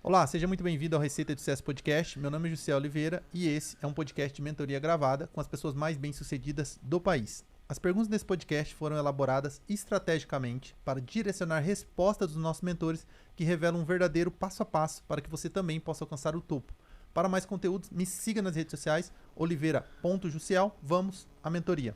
Olá, seja muito bem-vindo ao Receita de Sucesso Podcast. Meu nome é José Oliveira e esse é um podcast de mentoria gravada com as pessoas mais bem-sucedidas do país. As perguntas desse podcast foram elaboradas estrategicamente para direcionar respostas dos nossos mentores que revelam um verdadeiro passo a passo para que você também possa alcançar o topo. Para mais conteúdos, me siga nas redes sociais, oliveira.jussiel. Vamos à mentoria.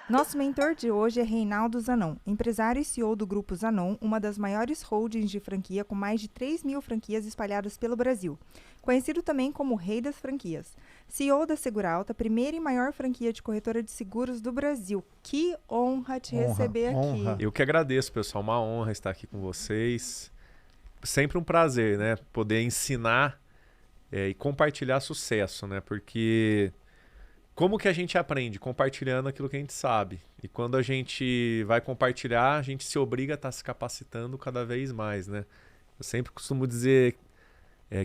Nosso mentor de hoje é Reinaldo Zanon, empresário e CEO do Grupo Zanon, uma das maiores holdings de franquia com mais de 3 mil franquias espalhadas pelo Brasil. Conhecido também como o Rei das Franquias. CEO da Seguralta, primeira e maior franquia de corretora de seguros do Brasil. Que honra te receber aqui. Eu que agradeço, pessoal. Uma honra estar aqui com vocês. Sempre um prazer, né? Poder ensinar e compartilhar sucesso, né? Porque como que a gente aprende? Compartilhando aquilo que a gente sabe. E quando a gente vai compartilhar, a gente se obriga a estar se capacitando cada vez mais, né? Eu sempre costumo dizer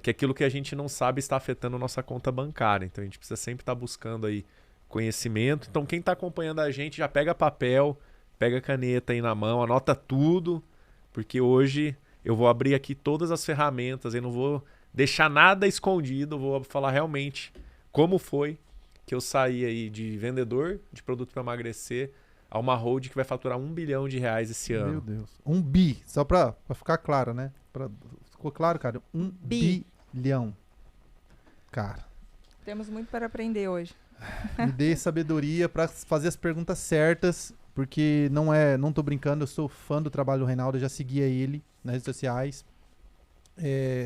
que aquilo que a gente não sabe está afetando a nossa conta bancária. Então a gente precisa sempre estar buscando aí conhecimento. Então quem está acompanhando a gente já pega papel, pega caneta aí na mão, anota tudo, porque hoje eu vou abrir aqui todas as ferramentas, eu não vou deixar nada escondido, vou falar realmente como foi que eu saí aí de vendedor de produto para emagrecer a uma hold que vai faturar R$1 bilhão esse ano. Meu Deus. 1 bi, só para ficar claro, né? Ficou claro, cara? 1 bilhão. Cara. Temos muito para aprender hoje. Me dê sabedoria para fazer as perguntas certas, porque não tô brincando, eu sou fã do trabalho do Reinaldo, eu já seguia ele nas redes sociais.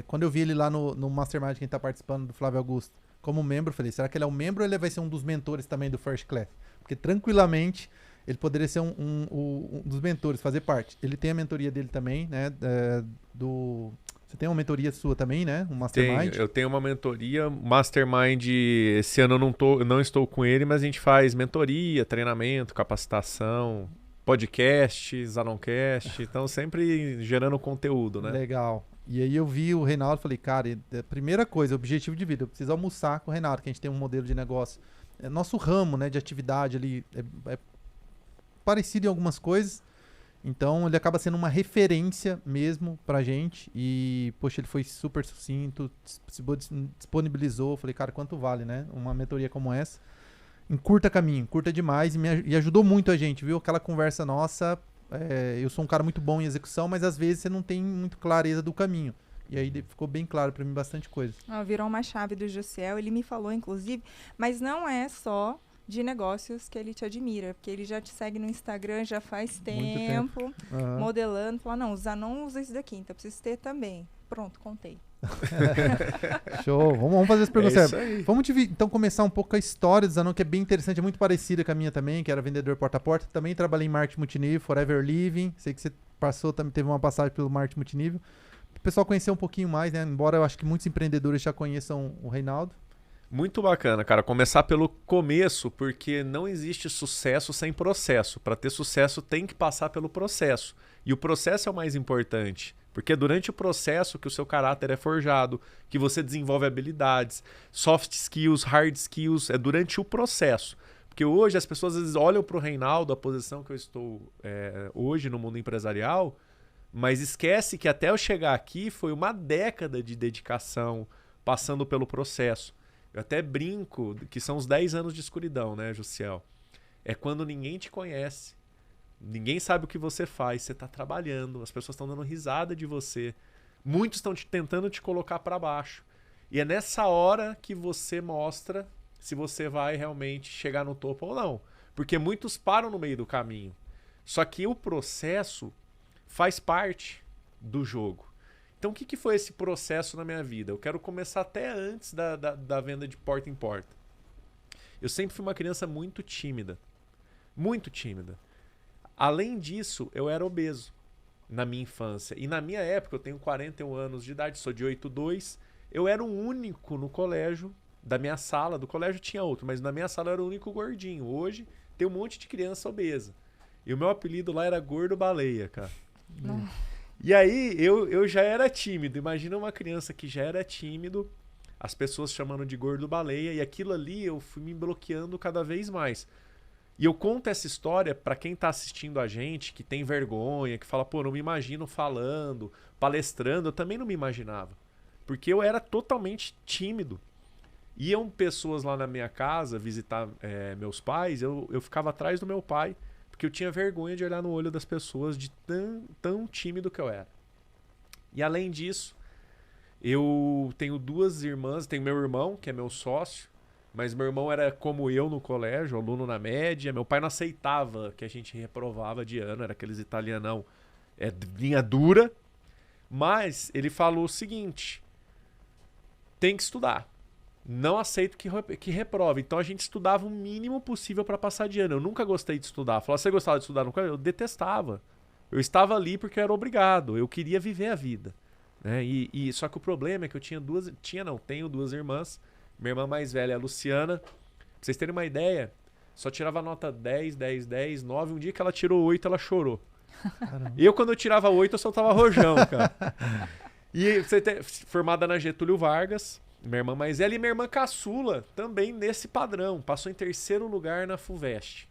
Quando eu vi ele lá no Mastermind, quem tá participando, do Flávio Augusto, como membro, eu falei, será que ele é um membro ou ele vai ser um dos mentores também do First Class? Porque tranquilamente ele poderia ser um dos mentores, fazer parte. Ele tem a mentoria dele também, né? Você tem uma mentoria sua também, né? Um Mastermind? Eu tenho uma mentoria, Mastermind, esse ano eu não estou com ele, mas a gente faz mentoria, treinamento, capacitação, podcast, Zanoncast, então sempre gerando conteúdo, né? Legal. E aí eu vi o Reinaldo e falei, cara, a primeira coisa, objetivo de vida, eu preciso almoçar com o Reinaldo, que a gente tem um modelo de negócio. Nosso ramo, né, de atividade ali é parecido em algumas coisas, então ele acaba sendo uma referência mesmo pra gente e, poxa, ele foi super sucinto, se disponibilizou, falei, cara, quanto vale, né, uma mentoria como essa? Em curta caminho, curta demais e ajudou muito a gente, viu? Aquela conversa nossa, eu sou um cara muito bom em execução, mas às vezes você não tem muito clareza do caminho. E aí ficou bem claro pra mim bastante coisa. Virou uma chave do Jussiel, ele me falou, inclusive, mas não é só de negócios que ele te admira, porque ele já te segue no Instagram já faz tempo. Uhum. Modelando, fala, não, o Zanon usa isso daqui, então eu preciso ter também. Pronto, contei. Show, vamos fazer as perguntas certas. Vamos então começar um pouco a história do Zanon, que é bem interessante, é muito parecida com a minha também, que era vendedor porta a porta. Também trabalhei em marketing multinível, Forever Living. Sei que você também teve uma passagem pelo marketing multinível. O pessoal conhecer um pouquinho mais, né? Embora eu acho que muitos empreendedores já conheçam o Reinaldo. Muito bacana, cara. Começar pelo começo, porque não existe sucesso sem processo. Para ter sucesso tem que passar pelo processo. E o processo é o mais importante. Porque é durante o processo que o seu caráter é forjado, que você desenvolve habilidades, soft skills, hard skills, é durante o processo. Porque hoje as pessoas às vezes olham para o Reinaldo, a posição que eu estou hoje no mundo empresarial, mas esquece que até eu chegar aqui foi uma década de dedicação, passando pelo processo. Eu até brinco que são os 10 anos de escuridão, né, Jussiel? É quando ninguém te conhece. Ninguém sabe o que você faz, você está trabalhando, as pessoas estão dando risada de você. Muitos estão tentando te colocar para baixo. E é nessa hora que você mostra se você vai realmente chegar no topo ou não. Porque muitos param no meio do caminho. Só que o processo faz parte do jogo. Então o que foi esse processo na minha vida? Eu quero começar até antes da venda de porta em porta. Eu sempre fui uma criança muito tímida. Muito tímida. Além disso, eu era obeso na minha infância. E na minha época, eu tenho 41 anos de idade, sou de 82. Eu era o único no colégio, da minha sala. Do colégio tinha outro, mas na minha sala eu era o único gordinho. Hoje tem um monte de criança obesa. E o meu apelido lá era Gordo Baleia, cara. E aí, eu já era tímido. Imagina uma criança que já era tímido, as pessoas chamando de Gordo Baleia. E aquilo ali eu fui me bloqueando cada vez mais. E eu conto essa história para quem tá assistindo a gente, que tem vergonha, que fala, pô, não me imagino falando, palestrando, eu também não me imaginava. Porque eu era totalmente tímido. Iam pessoas lá na minha casa visitar meus pais, eu ficava atrás do meu pai, porque eu tinha vergonha de olhar no olho das pessoas de tão tímido que eu era. E além disso, eu tenho 2 irmãs, tenho meu irmão, que é meu sócio, mas meu irmão era como eu no colégio, aluno na média. Meu pai não aceitava que a gente reprovava de ano, era aqueles italianão, linha dura. Mas ele falou o seguinte, tem que estudar. Não aceito que reprove. Então a gente estudava o mínimo possível para passar de ano. Eu nunca gostei de estudar. Falava, você gostava de estudar no colégio? Eu detestava. Eu estava ali porque eu era obrigado. Eu queria viver a vida. Né? Só que o problema é que eu tenho 2 irmãs. Minha irmã mais velha é a Luciana. Pra vocês terem uma ideia, só tirava nota 10, 10, 10, 9. Um dia que ela tirou 8, ela chorou. Caramba. Eu, quando eu tirava 8, eu soltava rojão, cara. E formada na Getúlio Vargas, minha irmã mais velha, e minha irmã caçula também nesse padrão. Passou em 3º lugar na FUVEST.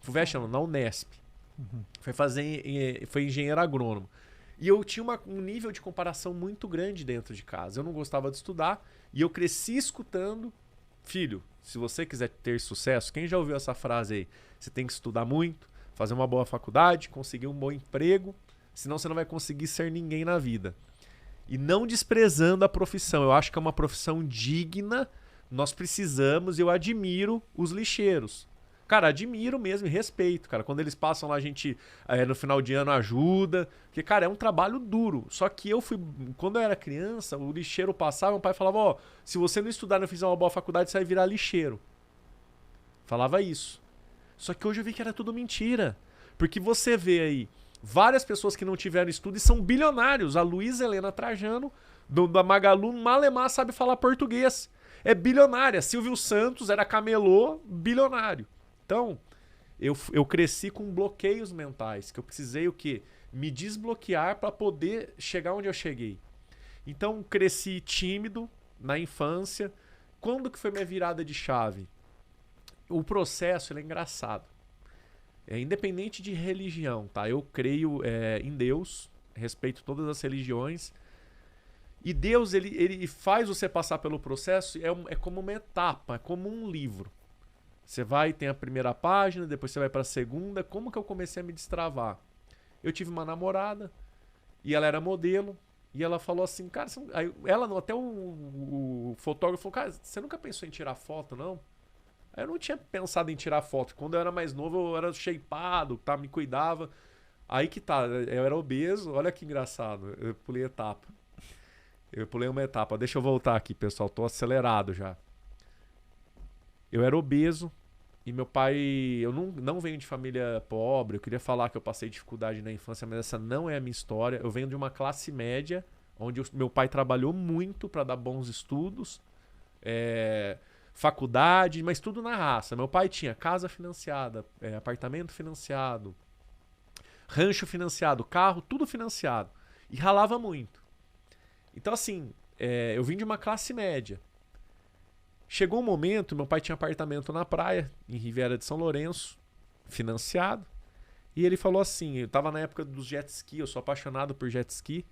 FUVEST não, na Unesp. Uhum. Foi engenheiro agrônomo. E eu tinha um nível de comparação muito grande dentro de casa. Eu não gostava de estudar e eu cresci escutando, filho, se você quiser ter sucesso, quem já ouviu essa frase aí? Você tem que estudar muito, fazer uma boa faculdade, conseguir um bom emprego, senão você não vai conseguir ser ninguém na vida. E não desprezando a profissão. Eu acho que é uma profissão digna, nós precisamos, eu admiro os lixeiros. Cara, admiro mesmo e respeito, cara. Quando eles passam lá, a gente, no final de ano, ajuda. Porque, cara, é um trabalho duro. Só que quando eu era criança, o lixeiro passava, meu pai falava, ó, se você não estudar e não fizer uma boa faculdade, você vai virar lixeiro. Falava isso. Só que hoje eu vi que era tudo mentira. Porque você vê aí várias pessoas que não tiveram estudo e são bilionários. A Luísa Helena Trajano, da Magalu, malemar sabe falar português. É bilionária. Silvio Santos era camelô, bilionário. Então, eu cresci com bloqueios mentais, que eu precisei o quê? Me desbloquear para poder chegar onde eu cheguei. Então, cresci tímido na infância. Quando que foi minha virada de chave? O processo ele é engraçado. É independente de religião, tá? Eu creio em Deus, respeito todas as religiões. E Deus, ele faz você passar pelo processo, é como uma etapa, é como um livro. Você tem a primeira página, depois você vai para a segunda. Como que eu comecei a me destravar? Eu tive uma namorada e ela era modelo. E ela falou assim, cara, até o fotógrafo falou, cara, você nunca pensou em tirar foto, não? Aí eu não tinha pensado em tirar foto. Quando eu era mais novo, eu era shapeado, tá, me cuidava. Aí que tá, eu era obeso. Olha que engraçado, eu pulei etapa. Eu pulei uma etapa. Deixa eu voltar aqui, pessoal, tô acelerado já. Eu era obeso e meu pai... Eu não venho de família pobre, eu queria falar que eu passei dificuldade na infância, mas essa não é a minha história. Eu venho de uma classe média, onde meu pai trabalhou muito para dar bons estudos, faculdade, mas tudo na raça. Meu pai tinha casa financiada, apartamento financiado, rancho financiado, carro, tudo financiado. E ralava muito. Então assim, eu vim de uma classe média. Chegou um momento, meu pai tinha apartamento na praia, em Riviera de São Lourenço, financiado. E ele falou assim, eu tava na época dos jet ski, eu sou apaixonado por jet ski.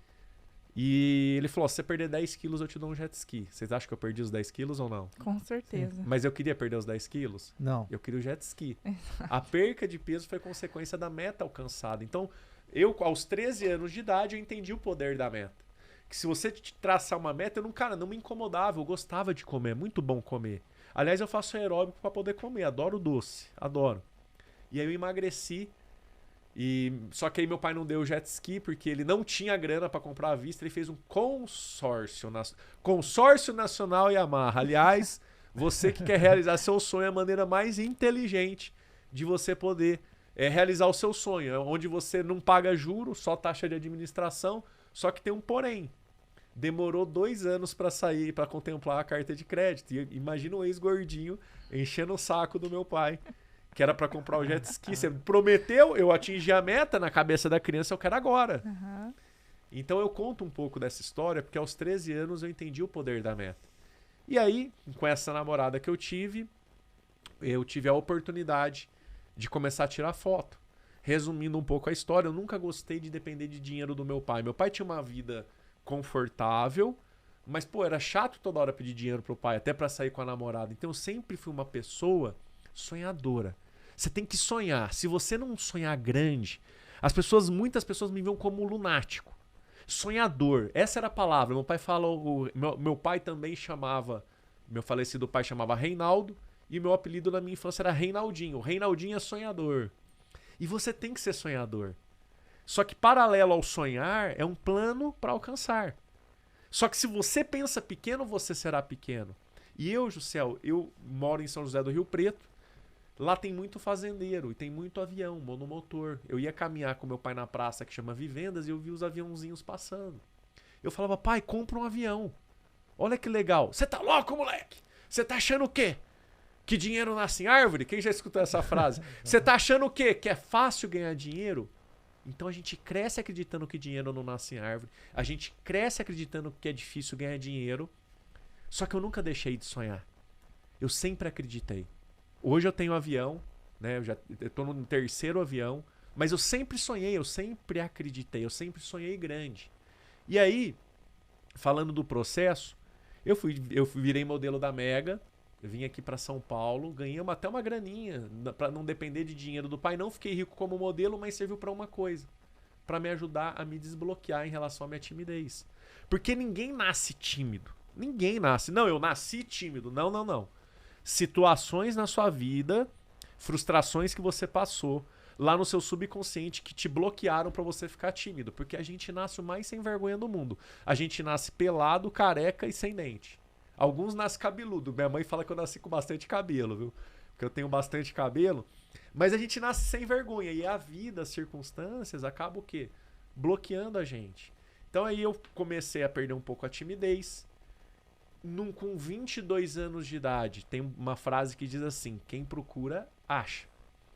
E ele falou, se você perder 10 quilos, eu te dou um jet ski. Vocês acham que eu perdi os 10 quilos ou não? Com certeza. Sim. Mas eu queria perder os 10 quilos? Não. Eu queria o jet ski. A perca de peso foi consequência da meta alcançada. Então, eu, aos 13 anos de idade, eu entendi o poder da meta. Que se você traçar uma meta, não me incomodava, eu gostava de comer, é muito bom comer. Aliás, eu faço aeróbico para poder comer, adoro doce, adoro. E aí eu emagreci, só que aí meu pai não deu jet ski, porque ele não tinha grana para comprar à vista, ele fez um consórcio nacional Yamaha. Aliás, você que quer realizar seu sonho é a maneira mais inteligente de você poder realizar o seu sonho, onde você não paga juros, só taxa de administração. Só que tem um porém. Demorou 2 anos para sair, para contemplar a carta de crédito. E imagina o ex-gordinho enchendo o saco do meu pai, que era para comprar o jet ski. Você prometeu, eu atingi a meta, na cabeça da criança eu quero agora. Uhum. Então eu conto um pouco dessa história, porque aos 13 anos eu entendi o poder da meta. E aí, com essa namorada que eu tive a oportunidade de começar a tirar foto. Resumindo um pouco a história, eu nunca gostei de depender de dinheiro do meu pai. Meu pai tinha uma vida confortável, mas, pô, era chato toda hora pedir dinheiro pro pai, até pra sair com a namorada. Então eu sempre fui uma pessoa sonhadora. Você tem que sonhar. Se você não sonhar grande, muitas pessoas me veem como lunático. Sonhador, essa era a palavra. Meu pai falou, meu pai também chamava, meu falecido pai chamava Reinaldo, e meu apelido na minha infância era Reinaldinho. Reinaldinho é sonhador. E você tem que ser sonhador. Só que paralelo ao sonhar é um plano para alcançar. Só que se você pensa pequeno, você será pequeno. E eu, Juscel, eu moro em São José do Rio Preto. Lá tem muito fazendeiro e tem muito avião, monomotor. Eu ia caminhar com meu pai na praça que chama Vivendas e eu vi os aviãozinhos passando. Eu falava, pai, compra um avião. Olha que legal. Você tá louco, moleque? Você tá achando o quê? Que dinheiro nasce em árvore? Quem já escutou essa frase? Você tá achando o quê? Que é fácil ganhar dinheiro? Então a gente cresce acreditando que dinheiro não nasce em árvore. A gente cresce acreditando que é difícil ganhar dinheiro. Só que eu nunca deixei de sonhar. Eu sempre acreditei. Hoje eu tenho um avião, né? Eu tô no 3º avião. Mas eu sempre sonhei, eu sempre acreditei. Eu sempre sonhei grande. E aí, falando do processo, eu virei modelo da Mega. Eu vim aqui para São Paulo, ganhei até uma graninha para não depender de dinheiro do pai. Não fiquei rico como modelo, mas serviu para uma coisa, para me ajudar a me desbloquear em relação à minha timidez. Porque ninguém nasce tímido. Ninguém nasce. Não, eu nasci tímido. Não, não, não. Situações na sua vida, frustrações que você passou lá no seu subconsciente que te bloquearam para você ficar tímido. Porque a gente nasce o mais sem vergonha do mundo. A gente nasce pelado, careca e sem dente. Alguns nascem cabeludo. Minha mãe fala que eu nasci com bastante cabelo, viu? Porque eu tenho bastante cabelo. Mas a gente nasce sem vergonha. E a vida, as circunstâncias, acabam o quê? Bloqueando a gente. Então aí eu comecei a perder um pouco a timidez. Com 22 anos de idade, tem uma frase que diz assim, quem procura, acha.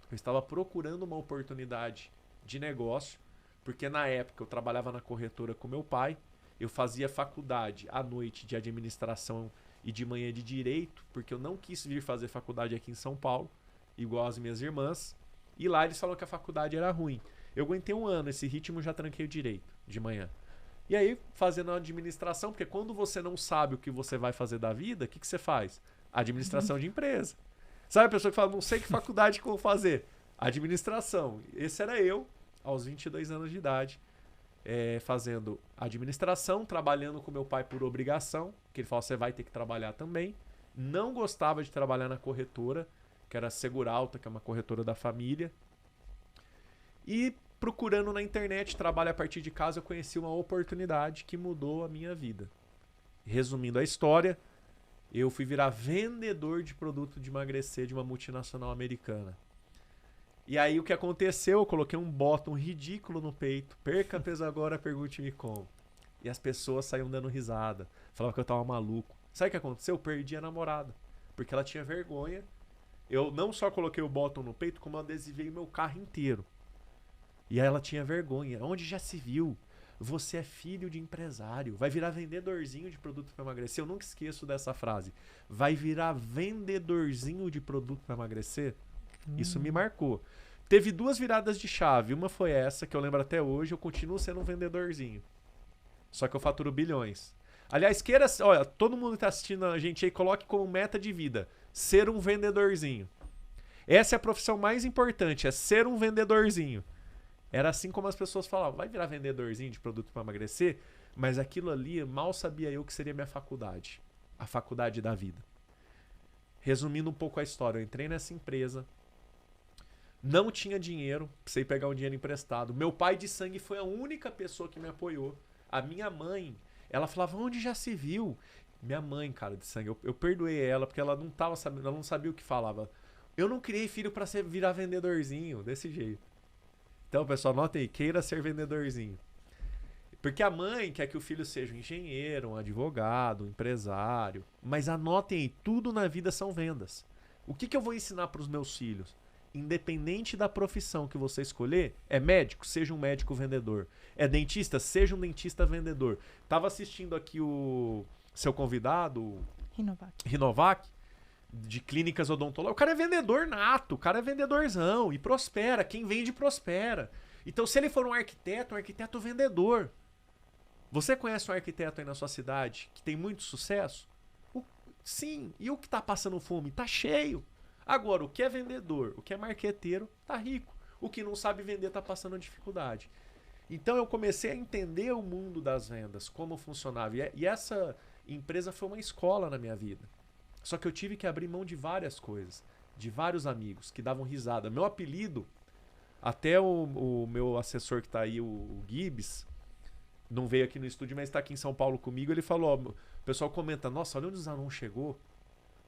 Eu estava procurando uma oportunidade de negócio, porque na época eu trabalhava na corretora com meu pai. Eu fazia faculdade à noite de administração e de manhã de direito, porque eu não quis vir fazer faculdade aqui em São Paulo, igual as minhas irmãs. E lá eles falaram que a faculdade era ruim. Eu aguentei um ano, esse ritmo já tranquei o direito de manhã. E aí, fazendo a administração, porque quando você não sabe o que você vai fazer da vida, o que você faz? Administração de empresa. Sabe a pessoa que fala, não sei que faculdade que eu vou fazer? Administração. Esse era eu, aos 22 anos de idade. Fazendo administração, trabalhando com meu pai por obrigação, que ele falou, você vai ter que trabalhar também. Não gostava de trabalhar na corretora, que era a Seguralta, que é uma corretora da família. E procurando na internet, trabalho a partir de casa, eu conheci uma oportunidade que mudou a minha vida. Resumindo a história, eu fui virar vendedor de produto de emagrecer de uma multinacional americana. E aí o que aconteceu? Eu coloquei um bottom ridículo no peito. Perca peso agora, pergunte-me como. E as pessoas saíam dando risada. Falavam que eu tava maluco. Sabe o que aconteceu? Eu perdi a namorada. Porque ela tinha vergonha. Eu não só coloquei o bottom no peito, como eu adesivei meu carro inteiro. E aí ela tinha vergonha. Onde já se viu? Você é filho de empresário. Vai virar vendedorzinho de produto para emagrecer. Eu nunca esqueço dessa frase. Vai virar vendedorzinho de produto para emagrecer? Isso me marcou. Teve 2 viradas de chave. Uma foi essa, que eu lembro até hoje. Eu continuo sendo um vendedorzinho. Só que eu faturo bilhões. Aliás, olha, todo mundo que tá assistindo a gente aí, coloque como meta de vida ser um vendedorzinho. Essa é a profissão mais importante, é ser um vendedorzinho. Era assim como as pessoas falavam, vai virar vendedorzinho de produto para emagrecer? Mas aquilo ali, mal sabia eu que seria minha faculdade. A faculdade da vida. Resumindo um pouco a história, eu entrei nessa empresa, não tinha dinheiro, precisei pegar um dinheiro emprestado. Meu pai de sangue foi a única pessoa que me apoiou. A minha mãe, ela falava, onde já se viu? Minha mãe, cara, de sangue, eu perdoei ela porque ela não tava sabendo, ela não sabia o que falava. Eu não criei filho pra virar vendedorzinho, desse jeito. Então, pessoal, notem aí, queira ser vendedorzinho. Porque a mãe quer que o filho seja um engenheiro, um advogado, um empresário. Mas anotem aí, tudo na vida são vendas. O que eu vou ensinar para os meus filhos? Independente da profissão que você escolher, é médico? Seja um médico vendedor. É dentista? Seja um dentista vendedor. Tava assistindo aqui o seu convidado, Rinovac. Rinovac. de clínicas odontológicas. O cara é vendedor nato, o cara é vendedorzão e prospera. Quem vende, prospera. Então, se ele for um arquiteto vendedor. Você conhece um arquiteto aí na sua cidade que tem muito sucesso? Sim. E o que tá passando fome? Tá cheio. Agora, o que é vendedor, o que é marqueteiro, tá rico. O que não sabe vender tá passando dificuldade. Então, eu comecei a entender o mundo das vendas, como funcionava. E essa empresa foi uma escola na minha vida. Só que eu tive que abrir mão de várias coisas, de vários amigos que davam risada. Meu apelido, até o meu assessor que tá aí, o Gibbs, não veio aqui no estúdio, mas está aqui em São Paulo comigo, ele falou, ó, o pessoal comenta, nossa, olha onde o Zanon chegou,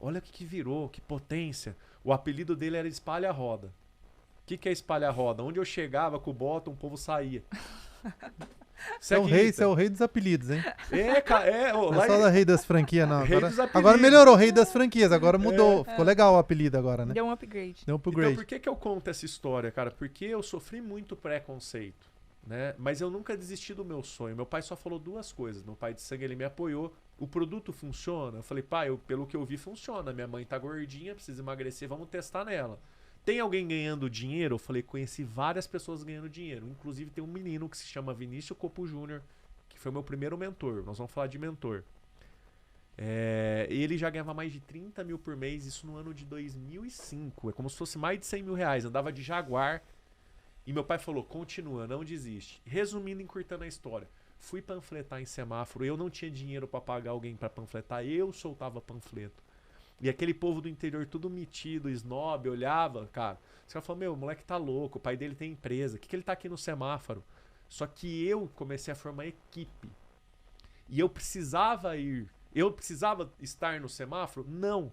olha o que virou, que potência. O apelido dele era Espalha Roda. O que é Espalha Roda? Onde eu chegava com o bottom, o povo saía. Você é o rei dos apelidos, hein? Não é só da rei das franquias, não. Agora melhorou, rei das franquias, agora mudou. Ficou legal o apelido agora, né? Deu um upgrade. Deu um upgrade. Então, por que eu conto essa história, cara? Porque eu sofri muito preconceito, né? Mas eu nunca desisti do meu sonho. Meu pai só falou duas coisas. Meu pai de sangue, ele me apoiou. O produto funciona? Eu falei, pai, pelo que eu vi, funciona. Minha mãe tá gordinha, precisa emagrecer, vamos testar nela. Tem alguém ganhando dinheiro? Eu falei, conheci várias pessoas ganhando dinheiro. Inclusive tem um menino que se chama Vinícius Copo Júnior, que foi meu primeiro mentor. Nós vamos falar de mentor. Ele já ganhava mais de 30 mil por mês, isso no ano de 2005. É como se fosse mais de 100 mil reais. Andava de Jaguar. E meu pai falou, continua, não desiste. Resumindo, encurtando a história. Fui panfletar em semáforo. Eu não tinha dinheiro para pagar alguém para panfletar. Eu soltava panfleto. E aquele povo do interior tudo metido, snob, olhava, cara. Os caras falaram, meu, o moleque tá louco, o pai dele tem empresa. O que ele tá aqui no semáforo? Só que eu comecei a formar equipe. E eu precisava estar no semáforo? Não.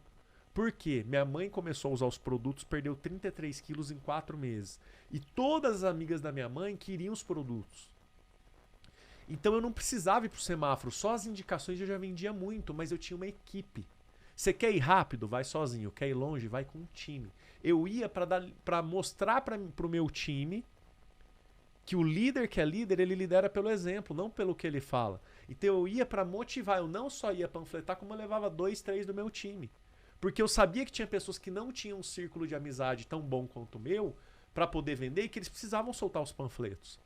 Por quê? Minha mãe começou a usar os produtos, perdeu 33 quilos em 4 meses. E todas as amigas da minha mãe queriam os produtos. Então eu não precisava ir pro semáforo. Só as indicações eu já vendia muito, mas eu tinha uma equipe. Você quer ir rápido? Vai sozinho. Quer ir longe? Vai com um time. Eu ia para mostrar pro meu time que o líder que é líder, ele lidera pelo exemplo, não pelo que ele fala. Então eu ia para motivar. Eu não só ia panfletar, como eu levava 2, 3 do meu time. Porque eu sabia que tinha pessoas que não tinham um círculo de amizade tão bom quanto o meu para poder vender e que eles precisavam soltar os panfletos.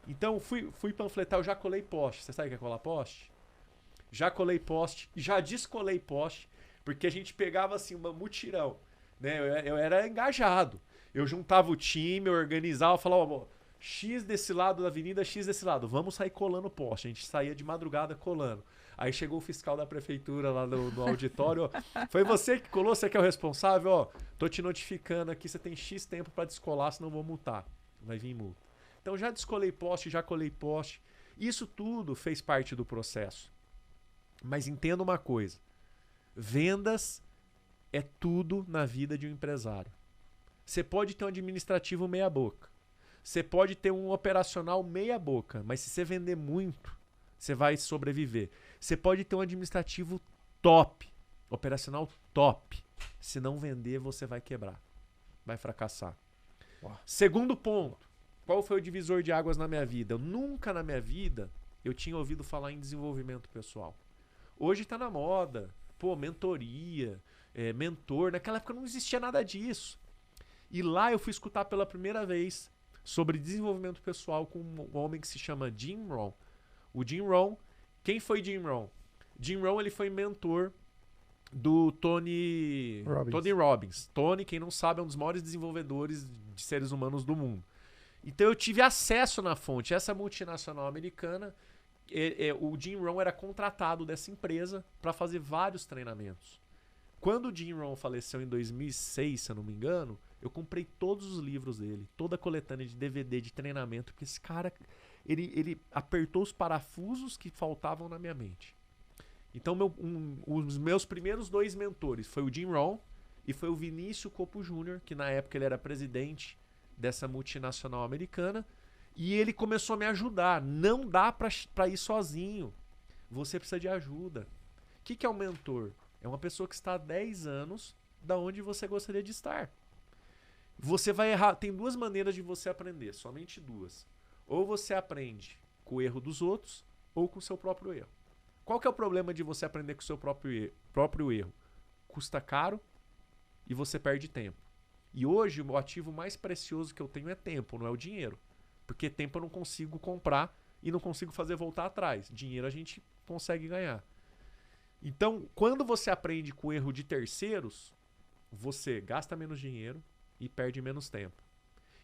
Então fui panfletar, eu já colei poste. Você sabe o que é colar poste? Já colei poste, já descolei poste. Porque a gente pegava assim, uma mutirão, né? Eu era engajado. Eu juntava o time, eu organizava, falava, ó, X desse lado da avenida, X desse lado. Vamos sair colando poste. A gente saía de madrugada colando. Aí chegou o fiscal da prefeitura lá no auditório. Ó, foi você que colou? Você que é o responsável? Ó, tô te notificando aqui, você tem X tempo para descolar, senão vou multar. Vai vir multa. Então já descolei poste, já colei poste. Isso tudo fez parte do processo. Mas entenda uma coisa. Vendas é tudo na vida de um empresário. Você pode ter um administrativo meia boca. Você pode ter um operacional meia boca. Mas se você vender muito, você vai sobreviver. Você pode ter um administrativo top. Operacional top. Se não vender, você vai quebrar. Vai fracassar. Uau. Segundo ponto. Qual foi o divisor de águas na minha vida? Eu nunca na minha vida eu tinha ouvido falar em desenvolvimento pessoal. Hoje está na moda. Pô, mentoria, mentor. Naquela época não existia nada disso. E lá eu fui escutar pela primeira vez sobre desenvolvimento pessoal com um homem que se chama Jim Rohn. O Jim Rohn, quem foi Jim Rohn? Jim Rohn, ele foi mentor do Tony Robbins. Tony, quem não sabe, é um dos maiores desenvolvedores de seres humanos do mundo. Então eu tive acesso na fonte. Essa multinacional americana, o Jim Rohn era contratado dessa empresa para fazer vários treinamentos. Quando o Jim Rohn faleceu em 2006, se eu não me engano, eu comprei todos os livros dele, toda a coletânea de DVD de treinamento, porque esse cara, ele apertou os parafusos que faltavam na minha mente. Então os meus primeiros 2 mentores foi o Jim Rohn e foi o Vinícius Copo Júnior, que na época ele era presidente dessa multinacional americana. E ele começou a me ajudar. Não dá pra ir sozinho. Você precisa de ajuda. O que é um mentor? É uma pessoa que está há 10 anos da onde você gostaria de estar. Você vai errar. Tem 2 maneiras de você aprender. Somente 2. Ou você aprende com o erro dos outros ou com o seu próprio erro. Qual que é o problema de você aprender com o seu próprio erro? Custa caro e você perde tempo. E hoje o ativo mais precioso que eu tenho é tempo, não é o dinheiro. Porque tempo eu não consigo comprar e não consigo fazer voltar atrás. Dinheiro a gente consegue ganhar. Então, quando você aprende com o erro de terceiros, você gasta menos dinheiro e perde menos tempo.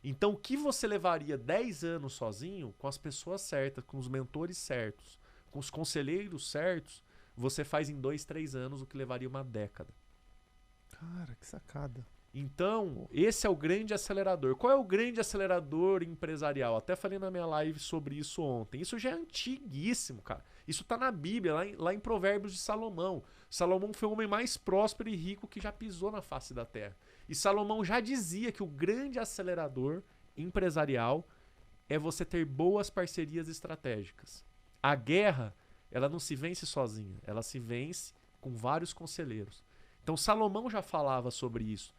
Então, o que você levaria 10 anos sozinho, com as pessoas certas, com os mentores certos, com os conselheiros certos, você faz em 2, 3 anos o que levaria uma década. Cara, que sacada. Então, esse é o grande acelerador. Qual é o grande acelerador empresarial? Até falei na minha live sobre isso ontem. Isso já é antiguíssimo, cara. Isso tá na Bíblia, lá em Provérbios de Salomão. Salomão foi o homem mais próspero e rico que já pisou na face da terra. E Salomão já dizia que o grande acelerador empresarial é você ter boas parcerias estratégicas. A guerra, ela não se vence sozinha. Ela se vence com vários conselheiros. Então, Salomão já falava sobre isso.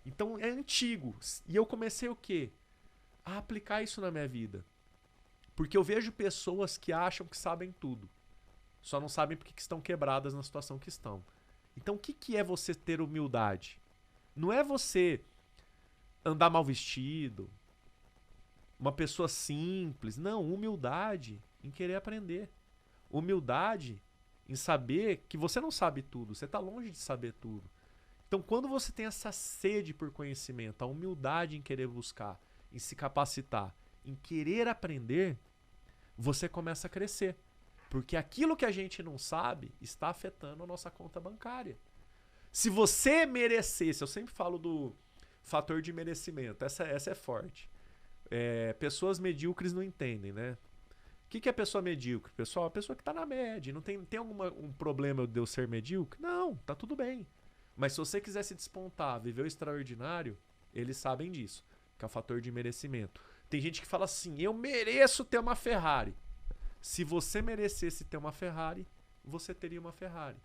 Então é antigo. E eu comecei o quê? A aplicar isso na minha vida. Porque eu vejo pessoas que acham que sabem tudo. Só não sabem porque que estão quebradas na situação que estão. Então o que é você ter humildade? Não é você andar mal vestido, uma pessoa simples. Não, humildade em querer aprender. Humildade em saber que você não sabe tudo. Você está longe de saber tudo. Então, quando você tem essa sede por conhecimento, a humildade em querer buscar, em se capacitar, em querer aprender, você começa a crescer. Porque aquilo que a gente não sabe está afetando a nossa conta bancária. Se você merecesse, eu sempre falo do fator de merecimento, essa é forte. Pessoas medíocres não entendem, né? O que é pessoa medíocre? Pessoal, a pessoa que está na média. Não tem um problema de eu ser medíocre? Não, tá tudo bem. Mas se você quiser se despontar, viver o extraordinário, eles sabem disso, que é o fator de merecimento. Tem gente que fala assim, eu mereço ter uma Ferrari. Se você merecesse ter uma Ferrari, você teria uma Ferrari.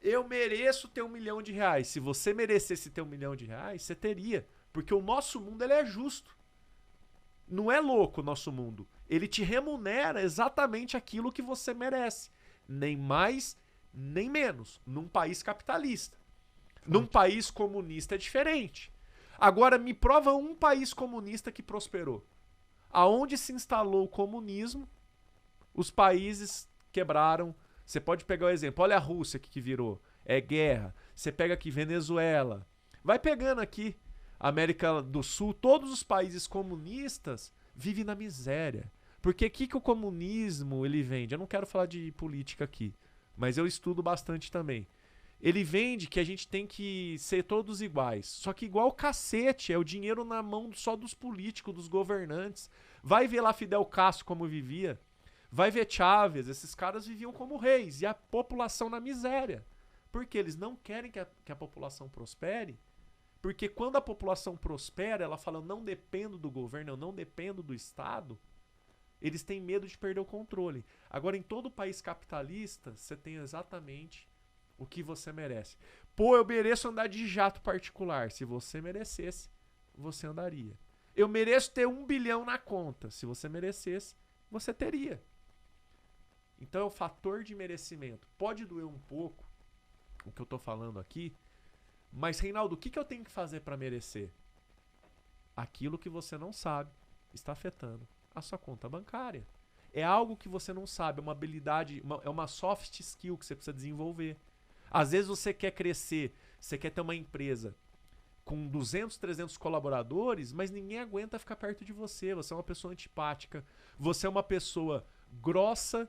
Eu mereço ter R$1 milhão. Se você merecesse ter R$1 milhão, você teria. Porque o nosso mundo ele é justo. Não é louco o nosso mundo. Ele te remunera exatamente aquilo que você merece. Nem mais, nem menos. Num país capitalista. Num país comunista é diferente. Agora, me prova um país comunista que prosperou. Aonde se instalou o comunismo, os países quebraram. Você pode pegar o exemplo. Olha a Rússia que virou. É guerra. Você pega aqui Venezuela. Vai pegando aqui. América do Sul. Todos os países comunistas vivem na miséria. Porque o que o comunismo ele vende? Eu não quero falar de política aqui. Mas eu estudo bastante também. Ele vende que a gente tem que ser todos iguais. Só que igual cacete, é o dinheiro na mão só dos políticos, dos governantes. Vai ver lá Fidel Castro como vivia. Vai ver Chávez, esses caras viviam como reis. E a população na miséria. Porque eles não querem que a população prospere. Porque quando a população prospera, ela fala, eu não dependo do governo, eu não dependo do Estado. Eles têm medo de perder o controle. Agora, em todo país capitalista, você tem exatamente o que você merece. Pô, eu mereço andar de jato particular. Se você merecesse, você andaria. Eu mereço ter 1 bilhão na conta. Se você merecesse, você teria. Então é o fator de merecimento. Pode doer um pouco o que eu tô falando aqui, mas, Reinaldo, o que eu tenho que fazer para merecer? Aquilo que você não sabe está afetando a sua conta bancária. É algo que você não sabe, é uma habilidade, é uma soft skill que você precisa desenvolver. Às vezes você quer crescer, você quer ter uma empresa com 200, 300 colaboradores, mas ninguém aguenta ficar perto de você. Você é uma pessoa antipática, você é uma pessoa grossa,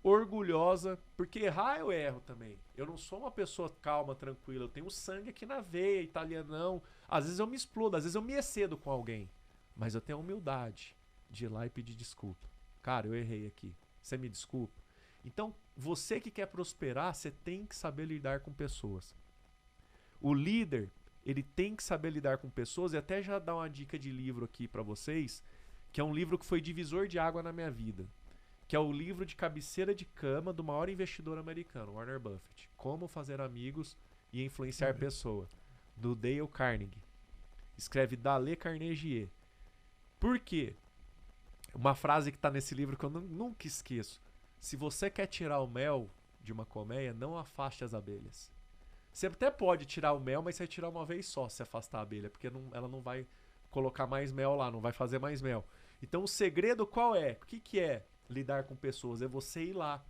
orgulhosa, porque errar eu erro também. Eu não sou uma pessoa calma, tranquila, eu tenho sangue aqui na veia, italianão. Às vezes eu me explodo, às vezes eu me excedo com alguém, mas eu tenho a humildade de ir lá e pedir desculpa. Cara, eu errei aqui, você me desculpa? Então, você que quer prosperar, você tem que saber lidar com pessoas. O líder, ele tem que saber lidar com pessoas, e até já dar uma dica de livro aqui pra vocês, que é um livro que foi divisor de água na minha vida, que é o livro de cabeceira de cama do maior investidor americano, Warren Buffett. Como fazer amigos e influenciar pessoas, do Dale Carnegie. Escreve Dale Carnegie. Por quê? Uma frase que tá nesse livro que eu nunca esqueço. Se você quer tirar o mel de uma colmeia, não afaste as abelhas. Você até pode tirar o mel, mas você vai tirar uma vez só se afastar a abelha, porque ela não vai colocar mais mel lá, não vai fazer mais mel. Então o segredo qual é? O que é lidar com pessoas? É você ir lá,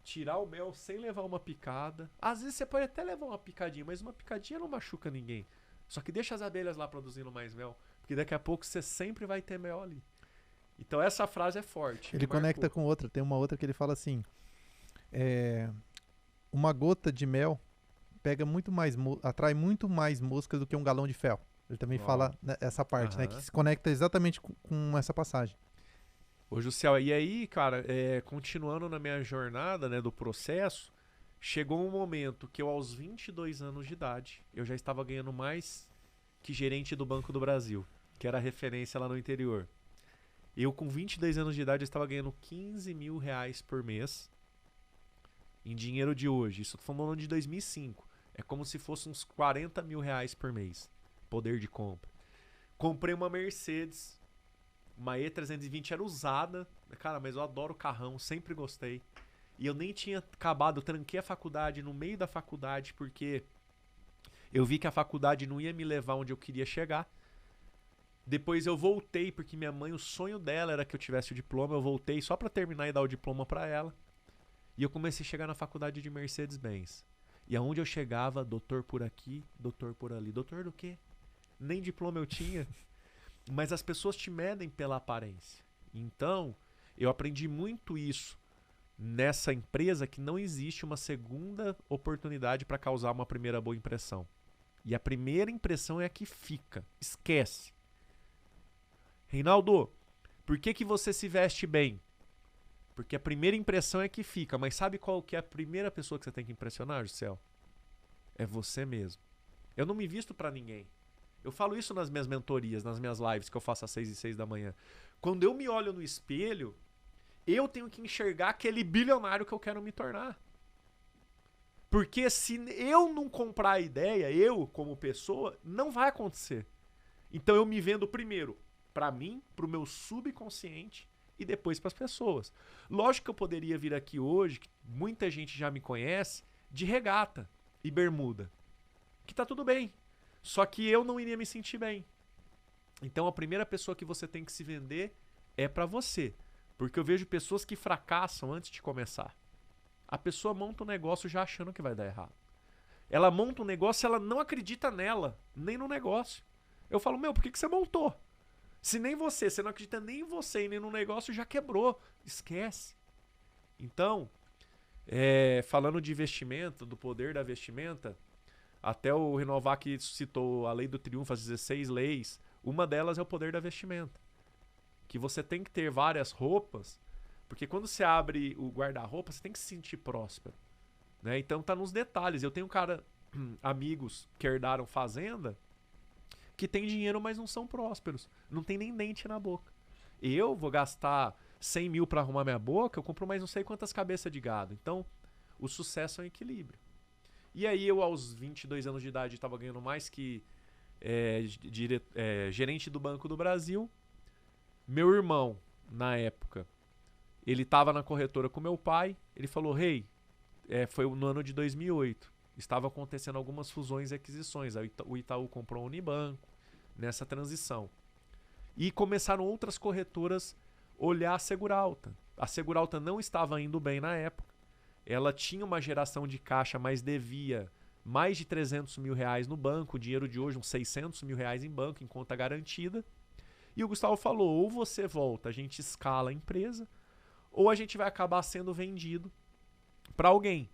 tirar o mel sem levar uma picada. Às vezes você pode até levar uma picadinha, mas uma picadinha não machuca ninguém. Só que deixa as abelhas lá produzindo mais mel, porque daqui a pouco você sempre vai ter mel ali. Então essa frase é forte. Ele conecta com outra. Tem uma outra que ele fala assim: uma gota de mel pega muito mais atrai muito mais moscas do que um galão de fel. Ele também fala essa parte, né? Que se conecta exatamente com essa passagem. Ô, Jussiel, e aí, cara, continuando na minha jornada, né, do processo, chegou um momento que eu, aos 22 anos de idade, eu já estava ganhando mais que gerente do Banco do Brasil, que era referência lá no interior. Eu, com 22 anos de idade, eu estava ganhando 15 mil reais por mês em dinheiro de hoje. Isso foi no ano de 2005. É como se fosse uns 40 mil reais por mês. Poder de compra. Comprei uma Mercedes, uma E320, era usada. Cara, mas eu adoro carrão, sempre gostei. E eu nem tinha acabado, eu tranquei a faculdade no meio da faculdade, porque eu vi que a faculdade não ia me levar onde eu queria chegar. Depois eu voltei, porque minha mãe, o sonho dela era que eu tivesse o diploma. Eu voltei só pra terminar e dar o diploma pra ela. E eu comecei a chegar na faculdade de Mercedes-Benz. E aonde eu chegava, doutor por aqui, doutor por ali. Doutor do quê? Nem diploma eu tinha. Mas as pessoas te medem pela aparência. Então, eu aprendi muito isso nessa empresa, que não existe uma segunda oportunidade para causar uma primeira boa impressão. E a primeira impressão é a que fica. Esquece. Reinaldo, por que você se veste bem? Porque a primeira impressão é que fica. Mas sabe qual que é a primeira pessoa que você tem que impressionar, Gisele? É você mesmo. Eu não me visto pra ninguém. Eu falo isso nas minhas mentorias, nas minhas lives que eu faço às 6 e 6 da manhã. Quando eu me olho no espelho, eu tenho que enxergar aquele bilionário que eu quero me tornar. Porque se eu não comprar a ideia, eu como pessoa, não vai acontecer. Então eu me vendo primeiro pra mim, pro meu subconsciente, e depois para as pessoas. Lógico que eu poderia vir aqui hoje, que muita gente já me conhece, de regata e bermuda. Que tá tudo bem. Só que eu não iria me sentir bem. Então a primeira pessoa que você tem que se vender é para você. Porque eu vejo pessoas que fracassam antes de começar. A pessoa monta um negócio já achando que vai dar errado. Ela monta um negócio e ela não acredita nela, nem no negócio. Eu falo, por que você montou? Se nem você não acredita nem em você e nem no negócio, já quebrou. Esquece. Então, falando de vestimenta, do poder da vestimenta, até o Renovac citou a lei do triunfo, as 16 leis. Uma delas é o poder da vestimenta. Que você tem que ter várias roupas, porque quando você abre o guarda-roupa, você tem que se sentir próspero. Né? Então tá nos detalhes. Eu tenho amigos que herdaram fazenda, que tem dinheiro, mas não são prósperos. Não tem nem dente na boca. Eu vou gastar 100 mil para arrumar minha boca, eu compro mais não sei quantas cabeças de gado. Então, o sucesso é um equilíbrio. E aí eu, aos 22 anos de idade, estava ganhando mais que gerente do Banco do Brasil. Meu irmão, na época, ele estava na corretora com meu pai. Ele falou, foi no ano de 2008. Estava acontecendo algumas fusões e aquisições. O Itaú comprou o Unibanco nessa transição. E começaram outras corretoras olhar a Seguralta. A Seguralta não estava indo bem na época. Ela tinha uma geração de caixa, mas devia mais de 300 mil reais no banco. O dinheiro de hoje, uns 600 mil reais em banco, em conta garantida. E o Gustavo falou, ou você volta, a gente escala a empresa, ou a gente vai acabar sendo vendido para alguém.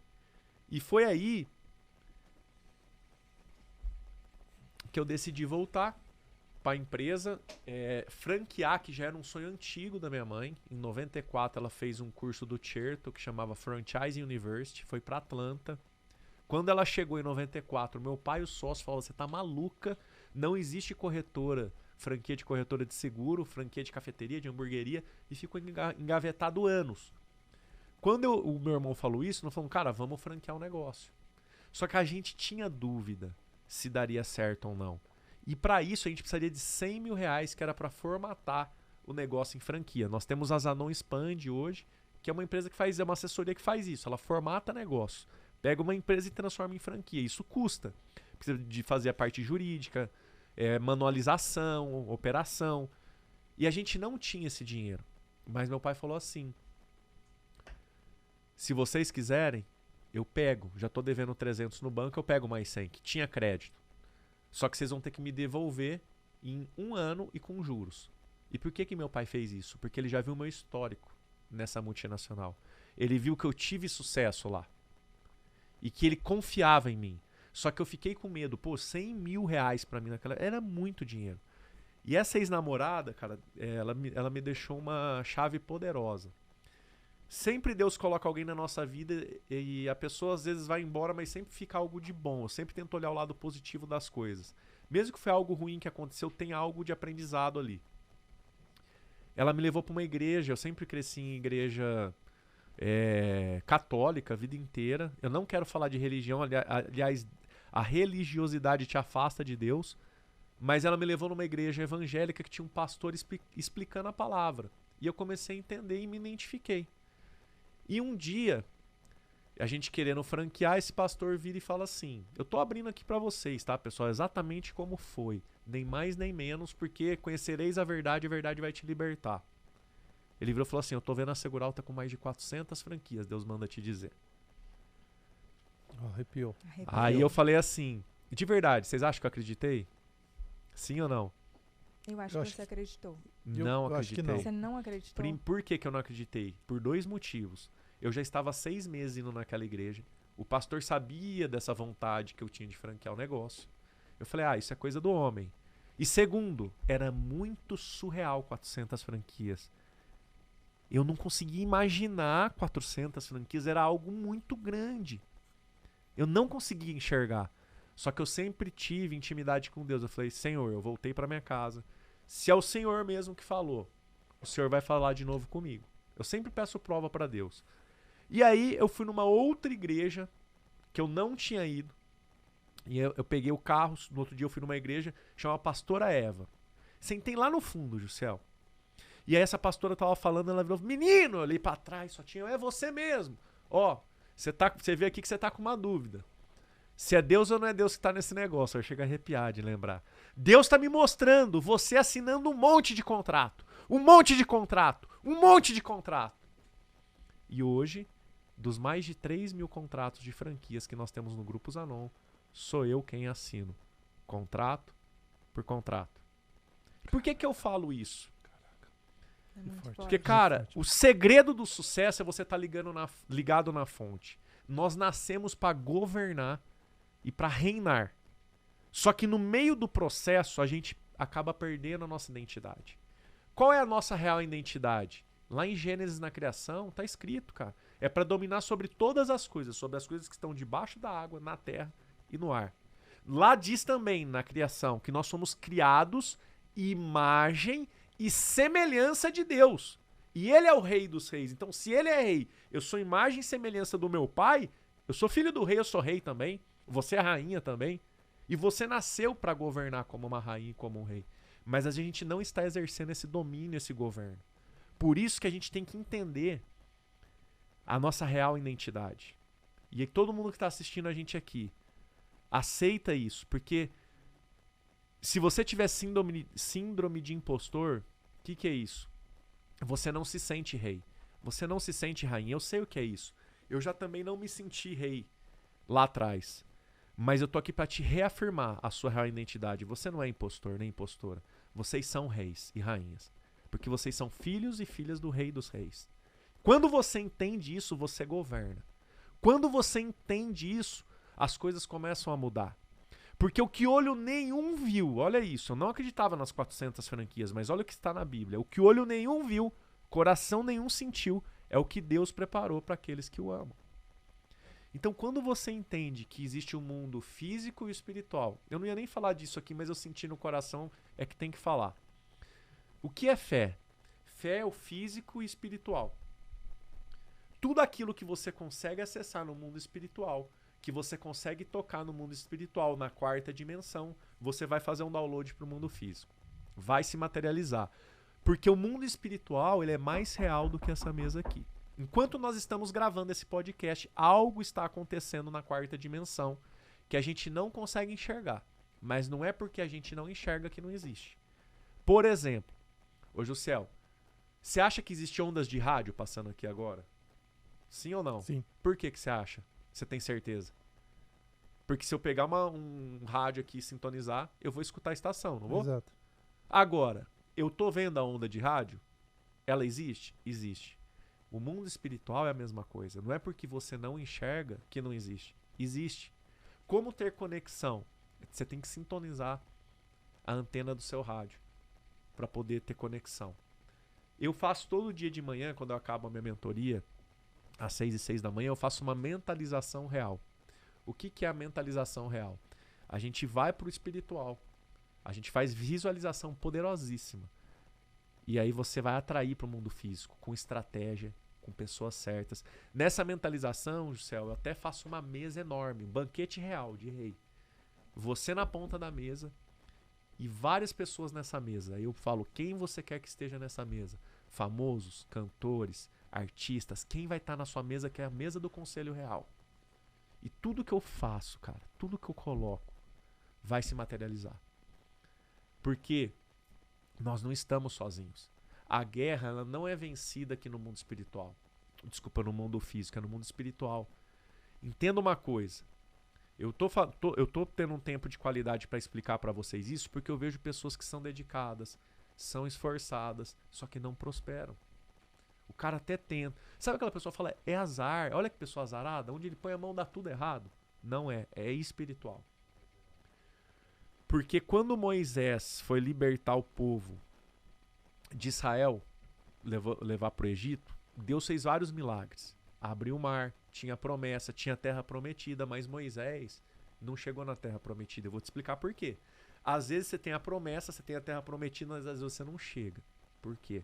E foi aí que eu decidi voltar para a empresa, franquear, que já era um sonho antigo da minha mãe. Em 94 ela fez um curso do Certo que chamava Franchising University, foi para Atlanta. Quando ela chegou em 94, meu pai e o sócio falaram, você tá maluca, não existe corretora, franquia de corretora de seguro, franquia de cafeteria, de hamburgueria, e ficou engavetado anos. Quando o meu irmão falou isso, nós falamos, cara, vamos franquear o negócio. Só que a gente tinha dúvida se daria certo ou não. E para isso a gente precisaria de 100 mil reais, que era para formatar o negócio em franquia. Nós temos a Zanon Expand hoje, que é uma empresa que faz, é uma assessoria que faz isso. Ela formata negócio Pega uma empresa e transforma em franquia. Isso custa. Precisa de fazer a parte jurídica, manualização, operação. E a gente não tinha esse dinheiro. Mas meu pai falou assim: se vocês quiserem, eu pego. Já estou devendo 300 no banco, eu pego mais 100, que tinha crédito. Só que vocês vão ter que me devolver em 1 ano e com juros. E por que meu pai fez isso? Porque ele já viu o meu histórico nessa multinacional. Ele viu que eu tive sucesso lá. E que ele confiava em mim. Só que eu fiquei com medo. Pô, 100 mil reais pra mim naquela... Era muito dinheiro. E essa ex-namorada, cara, ela me deixou uma chave poderosa. Sempre Deus coloca alguém na nossa vida e a pessoa às vezes vai embora, mas sempre fica algo de bom. Eu sempre tento olhar o lado positivo das coisas. Mesmo que foi algo ruim que aconteceu, tem algo de aprendizado ali. Ela me levou para uma igreja. Eu sempre cresci em igreja católica a vida inteira. Eu não quero falar de religião. Aliás, a religiosidade te afasta de Deus. Mas ela me levou numa igreja evangélica que tinha um pastor explicando a palavra. E eu comecei a entender e me identifiquei. E um dia, a gente querendo franquear, esse pastor vira e fala assim: eu tô abrindo aqui pra vocês, tá, pessoal? Exatamente como foi. Nem mais nem menos, porque conhecereis a verdade vai te libertar. Ele virou e falou assim: eu tô vendo a Segural tá com mais de 400 franquias, Deus manda te dizer. Arrepiou. Aí eu falei assim: de verdade, vocês acham que eu acreditei? Sim ou não? Eu acho que você acreditou. Não acreditei. Acho que não. Você não acreditou? Por que eu não acreditei? Por 2 motivos. Eu já estava 6 meses indo naquela igreja. O pastor sabia dessa vontade que eu tinha de franquear o negócio. Eu falei, isso é coisa do homem. E segundo, era muito surreal 400 franquias. Eu não conseguia imaginar 400 franquias, era algo muito grande. Eu não conseguia enxergar. Só que eu sempre tive intimidade com Deus. Eu falei, Senhor, eu voltei para minha casa. Se é o Senhor mesmo que falou, o Senhor vai falar de novo comigo. Eu sempre peço prova para Deus. E aí eu fui numa outra igreja que eu não tinha ido. E eu peguei o carro, no outro dia eu fui numa igreja, chamada Pastora Eva. Sentei lá no fundo, Juscel. E aí essa pastora tava falando, ela virou, menino, eu olhei pra trás, só tinha, é você mesmo. Ó, você vê aqui que você tá com uma dúvida. Se é Deus ou não é Deus que tá nesse negócio. Eu chego a arrepiar de lembrar. Deus tá me mostrando você assinando um monte de contrato. Um monte de contrato. Um monte de contrato. E hoje, dos mais de 3 mil contratos de franquias que nós temos no Grupo Zanon, sou eu quem assino. Contrato por contrato. Por que eu falo isso? É muito forte. Porque, cara, o segredo do sucesso é você estar ligado na fonte. Nós nascemos para governar e para reinar. Só que no meio do processo a gente acaba perdendo a nossa identidade. Qual é a nossa real identidade? Lá em Gênesis, na criação, tá escrito, cara. É para dominar sobre todas as coisas, sobre as coisas que estão debaixo da água, na terra e no ar. Lá diz também, na criação, que nós somos criados imagem e semelhança de Deus. E ele é o rei dos reis. Então, se ele é rei, eu sou imagem e semelhança do meu pai, eu sou filho do rei, eu sou rei também. Você é rainha também. E você nasceu para governar como uma rainha e como um rei. Mas a gente não está exercendo esse domínio, esse governo. Por isso que a gente tem que entender a nossa real identidade. E todo mundo que está assistindo a gente aqui, aceita isso. Porque se você tiver síndrome de impostor, o que é isso? Você não se sente rei. Você não se sente rainha. Eu sei o que é isso. Eu já também não me senti rei lá atrás. Mas eu tô aqui para te reafirmar a sua real identidade. Você não é impostor nem impostora. Vocês são reis e rainhas. Porque vocês são filhos e filhas do rei dos reis. Quando você entende isso, você governa. Quando você entende isso, as coisas começam a mudar. Porque o que olho nenhum viu, olha isso, eu não acreditava nas 400 franquias, mas olha o que está na Bíblia. O que olho nenhum viu, coração nenhum sentiu, é o que Deus preparou para aqueles que o amam. Então, quando você entende que existe um mundo físico e espiritual, eu não ia nem falar disso aqui, mas eu senti no coração é que tem que falar. O que é fé? Fé é o físico e espiritual. Tudo aquilo que você consegue acessar no mundo espiritual, que você consegue tocar no mundo espiritual, na 4ª dimensão, você vai fazer um download para o mundo físico. Vai se materializar. Porque o mundo espiritual ele é mais real do que essa mesa aqui. Enquanto nós estamos gravando esse podcast, algo está acontecendo na quarta dimensão que a gente não consegue enxergar. Mas não é porque a gente não enxerga que não existe. Por exemplo, ô Jussiel, você acha que existem ondas de rádio passando aqui agora? Sim ou não? Sim. Por que você acha? Você tem certeza? Porque se eu pegar um rádio aqui e sintonizar, eu vou escutar a estação, não vou? Exato. Agora, eu tô vendo a onda de rádio? Ela existe? Existe. O mundo espiritual é a mesma coisa. Não é porque você não enxerga que não existe. Existe. Como ter conexão? Você tem que sintonizar a antena do seu rádio para poder ter conexão. Eu faço todo dia de manhã, quando eu acabo a minha mentoria, às 6h06 da manhã, eu faço uma mentalização real. O que é a mentalização real? A gente vai para o espiritual. A gente faz visualização poderosíssima. E aí você vai atrair para o mundo físico, com estratégia, com pessoas certas. Nessa mentalização, Juscel, eu até faço uma mesa enorme, um banquete real de rei. Você na ponta da mesa e várias pessoas nessa mesa. Aí eu falo, quem você quer que esteja nessa mesa? Famosos, cantores, artistas. Quem vai estar na sua mesa, que é a mesa do Conselho Real. E tudo que eu faço, cara, tudo que eu coloco, vai se materializar. Porque nós não estamos sozinhos. A guerra, ela não é vencida aqui no mundo espiritual. Desculpa, no mundo físico, é no mundo espiritual. Entenda uma coisa. Eu tô tendo um tempo de qualidade para explicar para vocês isso, porque eu vejo pessoas que são dedicadas, são esforçadas, só que não prosperam. O cara até tenta. Sabe aquela pessoa que fala, é azar, olha que pessoa azarada, onde ele põe a mão dá tudo errado? Não é, é espiritual. Porque quando Moisés foi libertar o povo de Israel, levar para o Egito, Deus fez vários milagres. Abriu o mar, tinha promessa, tinha terra prometida, mas Moisés não chegou na terra prometida. Eu vou te explicar por quê. Às vezes você tem a promessa, você tem a terra prometida, mas às vezes você não chega. Por quê?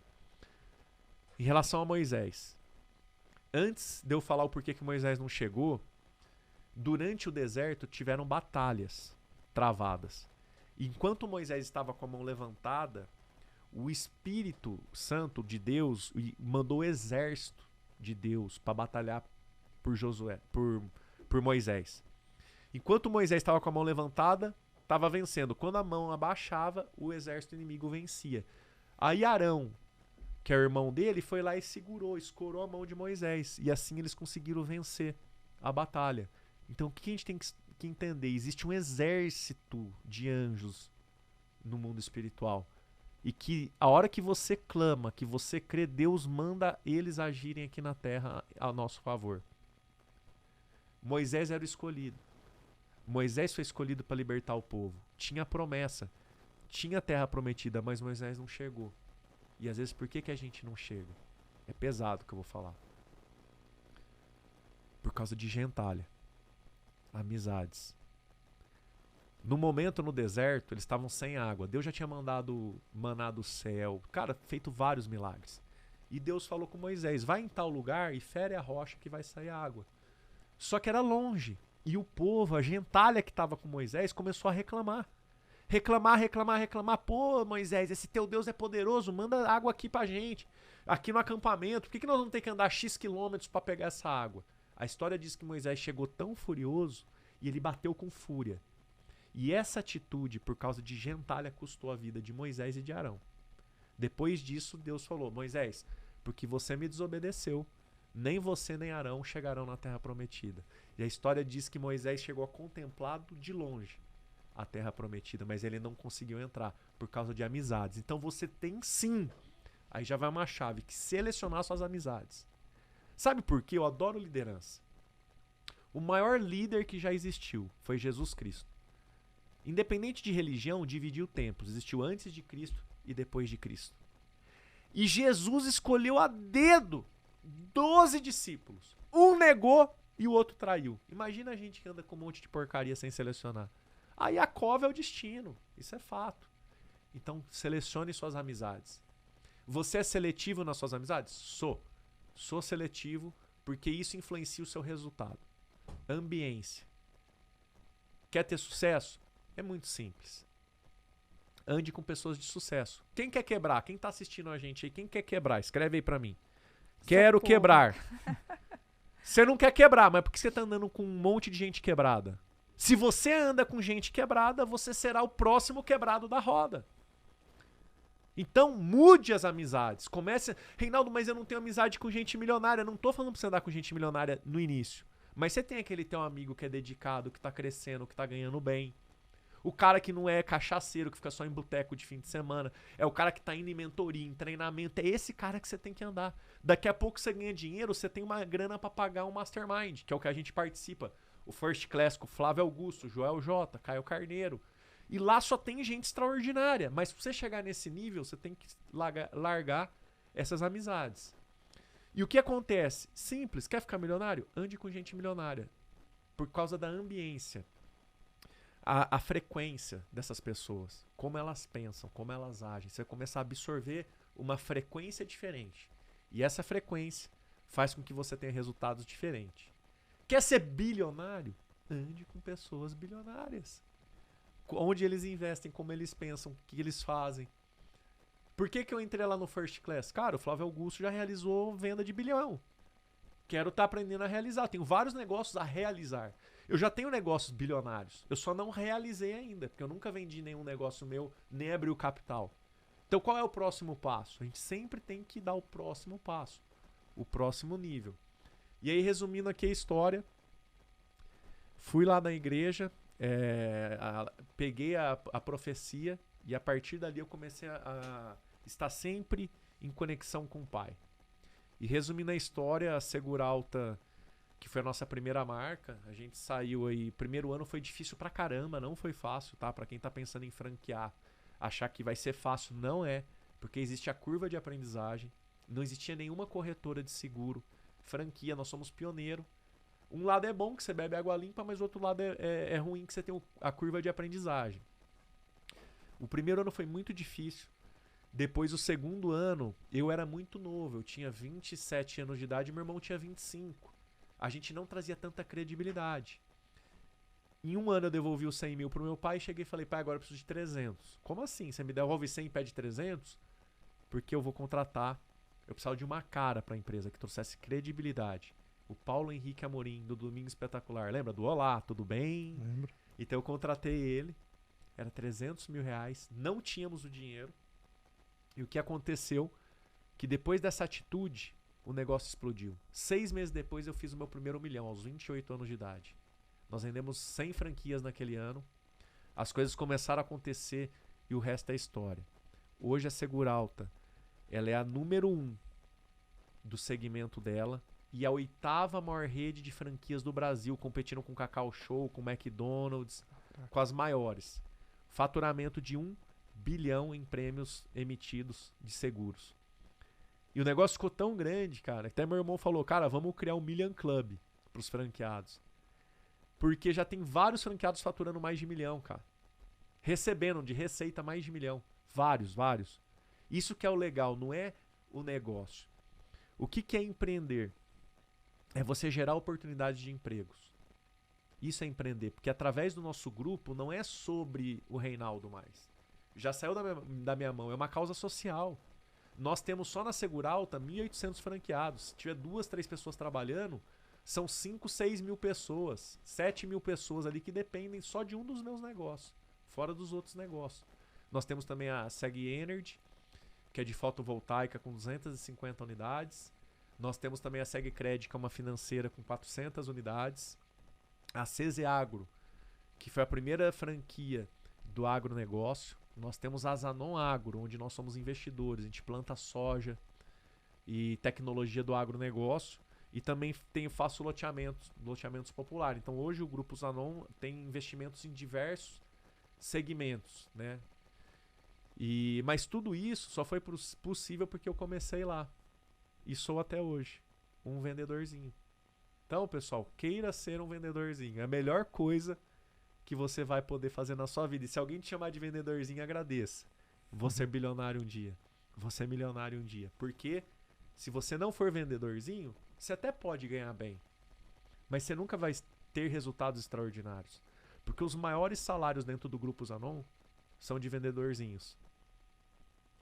Em relação a Moisés, antes de eu falar o porquê que Moisés não chegou, durante o deserto tiveram batalhas travadas. Enquanto Moisés estava com a mão levantada, o Espírito Santo de Deus mandou o exército de Deus para batalhar por Moisés. Enquanto Moisés estava com a mão levantada, estava vencendo. Quando a mão abaixava, o exército inimigo vencia. Aí Arão, que é o irmão dele, foi lá e escorou a mão de Moisés. E assim eles conseguiram vencer a batalha. Então o que a gente tem que entender? Existe um exército de anjos no mundo espiritual. E que a hora que você clama, que você crê, Deus manda eles agirem aqui na terra a nosso favor. Moisés era o escolhido. Moisés foi escolhido para libertar o povo. Tinha promessa. Tinha terra prometida, mas Moisés não chegou. E às vezes por que a gente não chega? É pesado o que eu vou falar. Por causa de gentalha. Amizades. No momento no deserto, eles estavam sem água. Deus já tinha mandado maná do céu. Cara, feito vários milagres. E Deus falou com Moisés, vai em tal lugar e fere a rocha que vai sair água. Só que era longe. E o povo, a gentalha que estava com Moisés, começou a reclamar. Reclamar. Pô, Moisés, esse teu Deus é poderoso, manda água aqui pra gente. Aqui no acampamento. Por que nós vamos ter que andar X quilômetros para pegar essa água? A história diz que Moisés chegou tão furioso e ele bateu com fúria. E essa atitude, por causa de gentalha, custou a vida de Moisés e de Arão. Depois disso, Deus falou, Moisés, porque você me desobedeceu, nem você nem Arão chegarão na terra prometida. E a história diz que Moisés chegou a contemplado de longe a terra prometida, mas ele não conseguiu entrar por causa de amizades. Então você tem sim, aí já vai uma chave, que selecionar suas amizades. Sabe por quê? Eu adoro liderança. O maior líder que já existiu foi Jesus Cristo. Independente de religião, dividiu tempos. Existiu antes de Cristo e depois de Cristo. E Jesus escolheu a dedo 12 discípulos. Um negou e o outro traiu. Imagina a gente que anda com um monte de porcaria sem selecionar. Aí a cova é o destino. Isso é fato. Então, selecione suas amizades. Você é seletivo nas suas amizades? Sou. Sou seletivo porque isso influencia o seu resultado. Ambiência. Quer ter sucesso? É muito simples. Ande com pessoas de sucesso. Quem quer quebrar? Quem tá assistindo a gente aí? Quem quer quebrar? Escreve aí pra mim. Quero Socorro. quebrar. Você não quer quebrar, mas por que você tá andando com um monte de gente quebrada? Se você anda com gente quebrada, você será o próximo quebrado da roda. Então, mude as amizades. Comece... Reinaldo, mas eu não tenho amizade com gente milionária. Não tô falando pra você andar com gente milionária no início. Mas você tem aquele teu amigo que é dedicado, que tá crescendo, que tá ganhando bem. O cara que não é cachaceiro, que fica só em boteco de fim de semana. É o cara que tá indo em mentoria, em treinamento. É esse cara que você tem que andar. Daqui a pouco você ganha dinheiro, você tem uma grana pra pagar um mastermind, que é o que a gente participa. O First Class com o Flávio Augusto, Joel J, Caio Carneiro. E lá só tem gente extraordinária. Mas pra você chegar nesse nível, você tem que largar essas amizades. E o que acontece? Simples. Quer ficar milionário? Ande com gente milionária. Por causa da ambiência. A frequência dessas pessoas. Como elas pensam, como elas agem. Você vai começar a absorver uma frequência diferente. E essa frequência faz com que você tenha resultados diferentes. Quer ser bilionário? Ande com pessoas bilionárias. Onde eles investem, como eles pensam, o que eles fazem. Por que eu entrei lá no First Class? Cara, o Flávio Augusto já realizou venda de bilhão. Quero estar aprendendo a realizar. Tenho vários negócios a realizar. Eu já tenho negócios bilionários. Eu só não realizei ainda, porque eu nunca vendi nenhum negócio meu, nem abri o capital. Então qual é o próximo passo? A gente sempre tem que dar o próximo passo. O próximo nível. E aí, resumindo aqui a história, fui lá na igreja, peguei a profecia e a partir dali eu comecei a estar sempre em conexão com o Pai. E resumindo a história, a Seguralta, que foi a nossa primeira marca, a gente saiu aí, primeiro ano foi difícil pra caramba, não foi fácil, tá? Pra quem tá pensando em franquear, achar que vai ser fácil, não é, porque existe a curva de aprendizagem, não existia nenhuma corretora de seguro, franquia, nós somos pioneiro. Um lado é bom que você bebe água limpa, mas o outro lado é ruim que você tem a curva de aprendizagem. O primeiro ano foi muito difícil. Depois, o segundo ano, eu era muito novo. Eu tinha 27 anos de idade e meu irmão tinha 25. A gente não trazia tanta credibilidade. Em um ano eu devolvi os 100 mil pro meu pai e cheguei e falei, pai, agora eu preciso de 300. Como assim? Você me devolve 100 e pede 300? Porque eu vou contratar. Eu precisava de uma cara pra empresa que trouxesse credibilidade. O Paulo Henrique Amorim, do Domingo Espetacular. Lembra do Olá, tudo bem? Lembro. Então eu contratei ele. Era 300 mil reais. Não tínhamos o dinheiro. E o que aconteceu? Que depois dessa atitude, o negócio explodiu. 6 meses depois eu fiz o meu primeiro 1 milhão, aos 28 anos de idade. Nós vendemos 100 franquias naquele ano. As coisas começaram a acontecer e o resto é história. Hoje a Seguralta, ela é a número 1 do segmento dela e a 8ª maior rede de franquias do Brasil, competindo com Cacau Show, com McDonald's, com as maiores. Faturamento de 1 bilhão em prêmios emitidos de seguros. E o negócio ficou tão grande, cara, até meu irmão falou, cara, vamos criar um Million Club pros franqueados. Porque já tem vários franqueados faturando mais de 1 milhão, cara. Recebendo de receita mais de 1 milhão. Vários. Isso que é o legal, não é o negócio. O que é empreender? É você gerar oportunidades de empregos. Isso é empreender, porque através do nosso grupo não é sobre o Reinaldo mais. Já saiu da minha mão, é uma causa social. Nós temos só na Seguralta 1.800 franqueados. Se tiver 2, 3 pessoas trabalhando, são 5, 6 mil pessoas, 7 mil pessoas ali que dependem só de um dos meus negócios, fora dos outros negócios. Nós temos também a Seg Energy, que é de fotovoltaica com 250 unidades. Nós temos também a Seg Cred, que é uma financeira com 400 unidades. A CZ Agro, que foi a primeira franquia do agronegócio. Nós temos a Zanon Agro, onde nós somos investidores. A gente planta soja e tecnologia do agronegócio. E também faço loteamentos populares. Então hoje o Grupo Zanon tem investimentos em diversos segmentos, né? Mas tudo isso só foi possível porque eu comecei lá. E sou até hoje um vendedorzinho. Então, pessoal, queira ser um vendedorzinho. É a melhor coisa que você vai poder fazer na sua vida. E se alguém te chamar de vendedorzinho, agradeça. Vou ser bilionário um dia. Vou ser milionário um dia. Porque se você não for vendedorzinho, você até pode ganhar bem. Mas você nunca vai ter resultados extraordinários. Porque os maiores salários dentro do Grupo Zanon são de vendedorzinhos.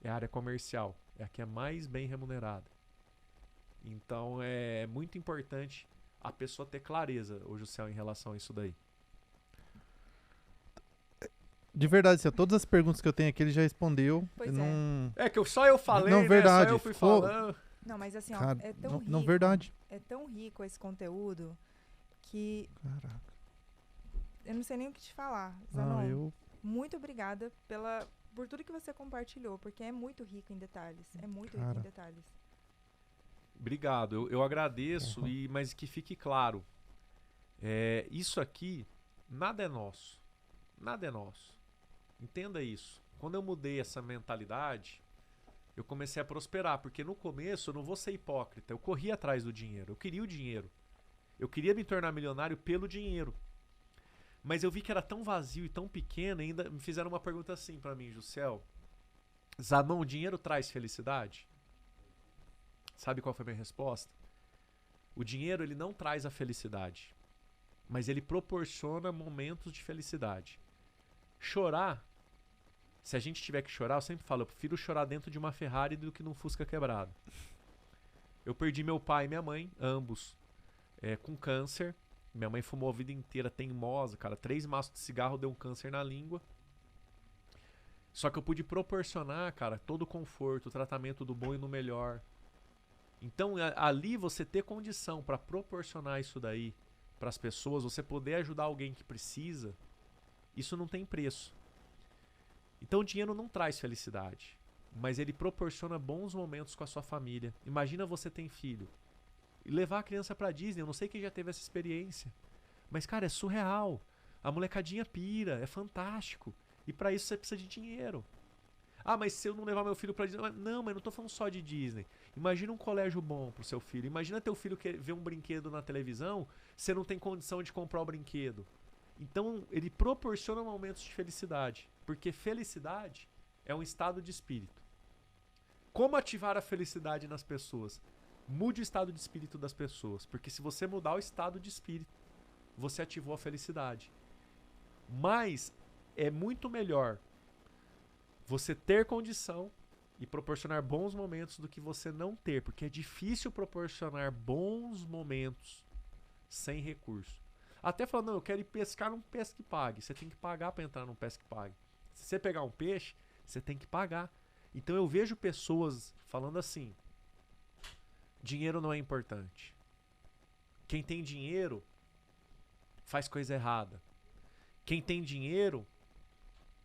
É a área comercial. É a que é mais bem remunerada. Então é muito importante a pessoa ter clareza, ô Juscel, em relação a isso daí. De verdade, assim, todas as perguntas que eu tenho aqui ele já respondeu. Pois Eu é. não... É que só eu falei, Não, né? verdade. Só eu fui Ficou- falando. Não, mas assim, ó, Cara, é tão não, rico. não, verdade. É tão rico esse conteúdo que Caraca. eu não sei nem o que te falar. Não, Zanon, eu... muito obrigada por tudo que você compartilhou, porque é muito rico em detalhes. É muito rico Cara. em detalhes. Obrigado, eu agradeço, Uhum. mas que fique claro. Isso aqui, nada é nosso. Nada é nosso. Entenda isso. Quando eu mudei essa mentalidade, eu comecei a prosperar, porque no começo eu não vou ser hipócrita, eu corri atrás do dinheiro, eu queria o dinheiro. Eu queria me tornar milionário pelo dinheiro. Mas eu vi que era tão vazio e tão pequeno, e ainda me fizeram uma pergunta assim pra mim, Juscel. Zanon, o dinheiro traz felicidade? Sabe qual foi a minha resposta? O dinheiro, ele não traz a felicidade, mas ele proporciona momentos de felicidade. Chorar, se a gente tiver que chorar, eu sempre falo, eu prefiro chorar dentro de uma Ferrari do que num Fusca quebrado. Eu perdi meu pai e minha mãe, ambos com câncer. Minha mãe fumou a vida inteira, teimosa, cara. 3 maços de cigarro deu um câncer na língua. Só que eu pude proporcionar, cara, todo o conforto, o tratamento do bom e no melhor. Então, ali você ter condição para proporcionar isso daí para as pessoas, você poder ajudar alguém que precisa, isso não tem preço. Então, o dinheiro não traz felicidade, mas ele proporciona bons momentos com a sua família. Imagina você tem filho e levar a criança pra Disney. Eu não sei quem já teve essa experiência, mas, cara, é surreal. A molecadinha pira, é fantástico. E pra isso você precisa de dinheiro. Ah, mas se eu não levar meu filho pra Disney... Não, mas não tô falando só de Disney. Imagina um colégio bom pro seu filho. Imagina teu filho ver um brinquedo na televisão, você não tem condição de comprar o brinquedo. Então, ele proporciona momentos de felicidade. Porque felicidade é um estado de espírito. Como ativar a felicidade nas pessoas? Mude o estado de espírito das pessoas. Porque se você mudar o estado de espírito, você ativou a felicidade. Mas é muito melhor você ter condição e proporcionar bons momentos do que você não ter. Porque é difícil proporcionar bons momentos sem recurso. Até falando, não, eu quero ir pescar num pesque pague. Você tem que pagar para entrar num pesque pague. Se você pegar um peixe, você tem que pagar. Então eu vejo pessoas falando assim: dinheiro não é importante. Quem tem dinheiro faz coisa errada. Quem tem dinheiro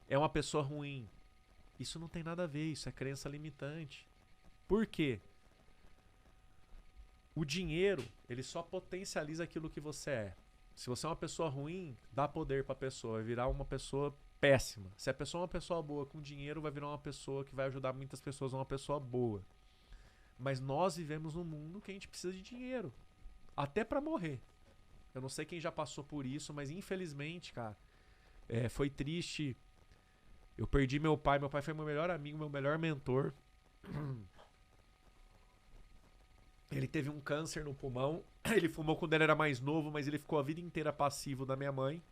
é uma pessoa ruim. Isso não tem nada a ver, isso é crença limitante. Por quê? O dinheiro, ele só potencializa aquilo que você é. Se você é uma pessoa ruim, dá poder pra pessoa, vai virar uma pessoa péssima. Se a pessoa é uma pessoa boa com dinheiro, vai virar uma pessoa que vai ajudar muitas pessoas a uma pessoa boa. Mas nós vivemos num mundo que a gente precisa de dinheiro. Até pra morrer. Eu não sei quem já passou por isso, mas infelizmente, cara, foi triste. Eu perdi meu pai. Meu pai foi meu melhor amigo, meu melhor mentor. Ele teve um câncer no pulmão. Ele fumou quando ele era mais novo, mas ele ficou a vida inteira passivo da minha mãe.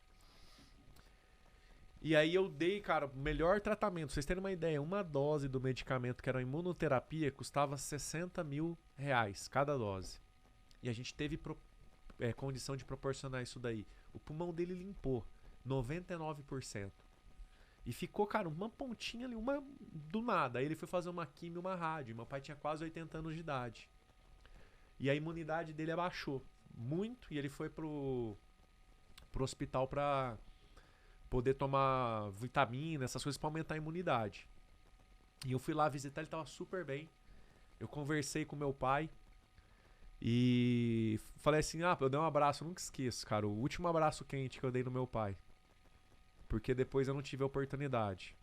E aí eu dei, cara, o melhor tratamento. Pra vocês terem uma ideia, uma dose do medicamento que era uma imunoterapia custava R$60 cada dose. E a gente teve condição de proporcionar isso daí. O pulmão dele limpou 99%. E ficou, cara, uma pontinha ali, uma do nada. Aí ele foi fazer uma quimio, uma rádio. Meu pai tinha quase 80 anos de idade. E a imunidade dele abaixou muito. E ele foi pro hospital pra poder tomar vitamina, essas coisas pra aumentar a imunidade. E eu fui lá visitar, ele tava super bem. Eu conversei com meu pai. E falei assim, eu dei um abraço, eu nunca esqueço, cara. O último abraço quente que eu dei no meu pai. Porque depois eu não tive a oportunidade.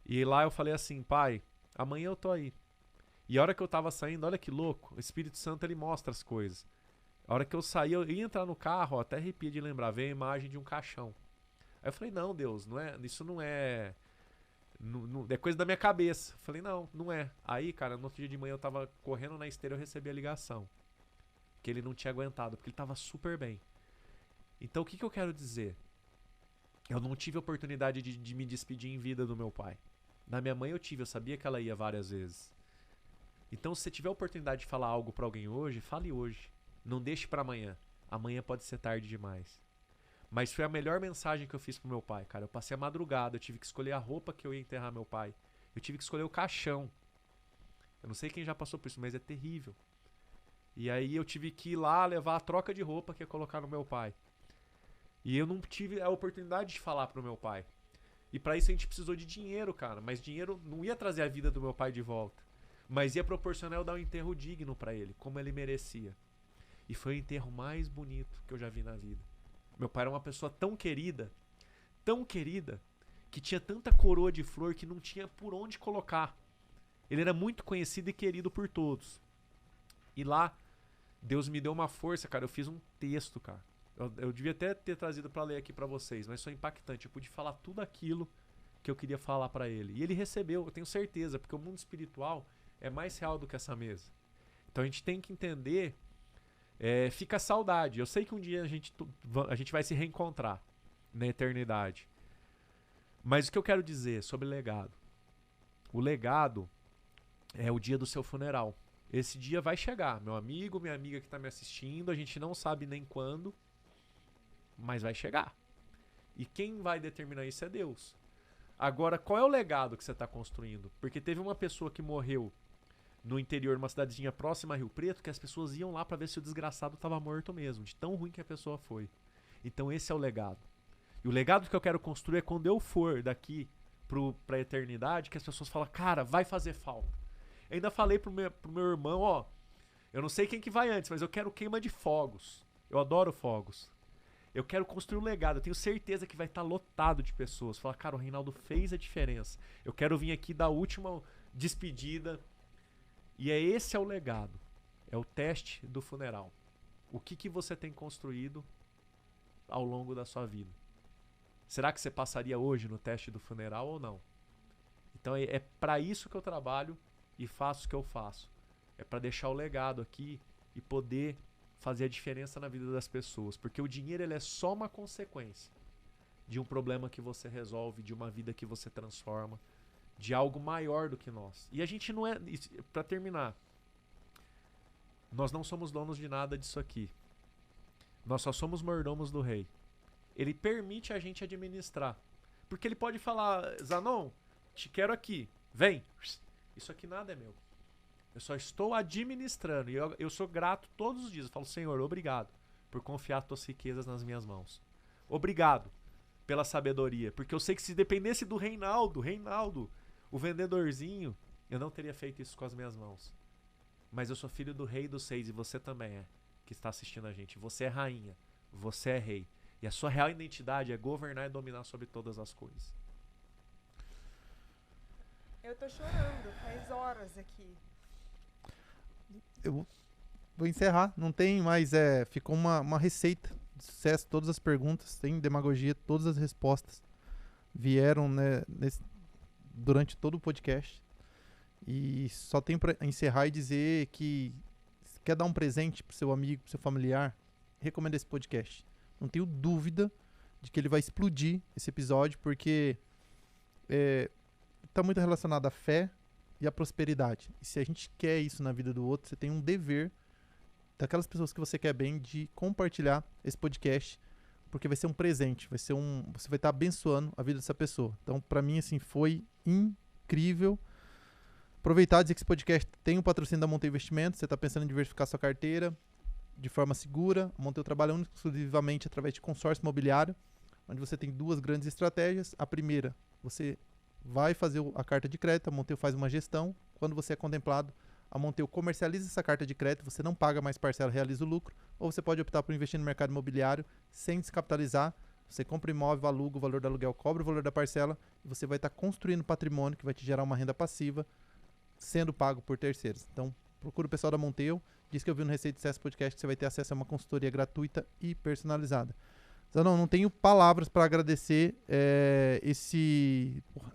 E lá eu falei assim, pai, amanhã eu tô aí. E a hora que eu tava saindo, olha que louco, o Espírito Santo ele mostra as coisas. A hora que eu saí, eu ia entrar no carro, até arrepio de lembrar, veio a imagem de um caixão. Aí eu falei, não, Deus, isso não é... é coisa da minha cabeça. Eu falei, não é. Aí, cara, no outro dia de manhã eu tava correndo na esteira, eu recebi a ligação. Que ele não tinha aguentado, porque ele tava super bem. Então o que eu quero dizer? Eu não tive a oportunidade de me despedir em vida do meu pai. Da minha mãe eu tive, eu sabia que ela ia várias vezes. Então, se você tiver a oportunidade de falar algo pra alguém hoje, fale hoje. Não deixe pra amanhã. Amanhã pode ser tarde demais. Mas foi a melhor mensagem que eu fiz pro meu pai, cara. Eu passei a madrugada, eu tive que escolher a roupa que eu ia enterrar meu pai. Eu tive que escolher o caixão. Eu não sei quem já passou por isso, mas é terrível. E aí eu tive que ir lá levar a troca de roupa que ia colocar no meu pai. E eu não tive a oportunidade de falar pro meu pai. E pra isso a gente precisou de dinheiro, cara. Mas dinheiro não ia trazer a vida do meu pai de volta. Mas ia proporcionar eu dar um enterro digno pra ele, como ele merecia. E foi o enterro mais bonito que eu já vi na vida. Meu pai era uma pessoa tão querida, que tinha tanta coroa de flor que não tinha por onde colocar. Ele era muito conhecido e querido por todos. E lá, Deus me deu uma força, cara. Eu fiz um texto, cara. Eu devia até ter trazido pra ler aqui pra vocês, mas foi impactante. Eu pude falar tudo aquilo que eu queria falar pra ele. E ele recebeu, eu tenho certeza, porque o mundo espiritual é mais real do que essa mesa. Então a gente tem que entender, fica a saudade. Eu sei que um dia a gente vai se reencontrar na eternidade. Mas o que eu quero dizer sobre legado? O legado é o dia do seu funeral. Esse dia vai chegar, meu amigo, minha amiga que está me assistindo, a gente não sabe nem quando, mas vai chegar. E quem vai determinar isso é Deus. Agora, qual é o legado que você está construindo? Porque teve uma pessoa que morreu no interior, numa cidadezinha próxima a Rio Preto, que as pessoas iam lá para ver se o desgraçado estava morto mesmo, de tão ruim que a pessoa foi. Então esse é o legado. E o legado que eu quero construir é quando eu for daqui para a eternidade, que as pessoas falam, cara, vai fazer falta. Eu ainda falei pro meu irmão, ó, eu não sei quem que vai antes, mas eu quero queima de fogos. Eu adoro fogos. Eu quero construir um legado, eu tenho certeza que vai estar lotado de pessoas. Falar, cara, o Reinaldo fez a diferença. Eu quero vir aqui dar a última despedida. E esse é o legado. É o teste do funeral. O que você tem construído ao longo da sua vida? Será que você passaria hoje no teste do funeral ou não? Então é para isso que eu trabalho e faço o que eu faço. É para deixar o legado aqui e poder fazer a diferença na vida das pessoas. Porque o dinheiro ele é só uma consequência de um problema que você resolve, de uma vida que você transforma, de algo maior do que nós. E a gente não é... Para terminar, nós não somos donos de nada disso aqui. Nós só somos mordomos do rei. Ele permite a gente administrar. Porque ele pode falar, Zanon, te quero aqui, vem. Isso aqui nada é meu. Eu só estou administrando. E eu sou grato todos os dias. Eu falo, Senhor, obrigado por confiar tuas riquezas nas minhas mãos. Obrigado pela sabedoria. Porque eu sei que se dependesse do Reinaldo, o vendedorzinho, eu não teria feito isso com as minhas mãos. Mas eu sou filho do Rei dos Seis e você também é, que está assistindo a gente. Você é rainha, você é rei. E a sua real identidade é governar e dominar sobre todas as coisas. Eu tô chorando, faz horas aqui. Eu vou encerrar, não tem mais, ficou uma receita de sucesso, todas as perguntas, tem demagogia, todas as respostas vieram, né, durante todo o podcast. E só tem para encerrar e dizer que se quer dar um presente pro seu amigo, pro seu familiar, recomenda esse podcast. Não tenho dúvida de que ele vai explodir esse episódio, porque tá muito relacionado à fé e à prosperidade. E se a gente quer isso na vida do outro, você tem um dever daquelas pessoas que você quer bem de compartilhar esse podcast, porque vai ser um presente, você vai estar abençoando a vida dessa pessoa. Então, para mim, assim, foi incrível. Aproveitar e dizer que esse podcast tem o patrocínio da Monteio Investimentos. Você está pensando em diversificar sua carteira de forma segura. A Monteio trabalha exclusivamente através de consórcio imobiliário, onde você tem duas grandes estratégias. A primeira, você vai fazer a carta de crédito, a Monteio faz uma gestão. Quando você é contemplado, a Monteio comercializa essa carta de crédito, você não paga mais parcela, realiza o lucro. Ou você pode optar por investir no mercado imobiliário sem descapitalizar. Você compra imóvel, aluga o valor do aluguel, cobra o valor da parcela e você vai estar construindo patrimônio que vai te gerar uma renda passiva sendo pago por terceiros. Então, procura o pessoal da Monteio. Diz que eu vi no Receita de Sucesso Podcast que você vai ter acesso a uma consultoria gratuita e personalizada. Então, não tenho palavras para agradecer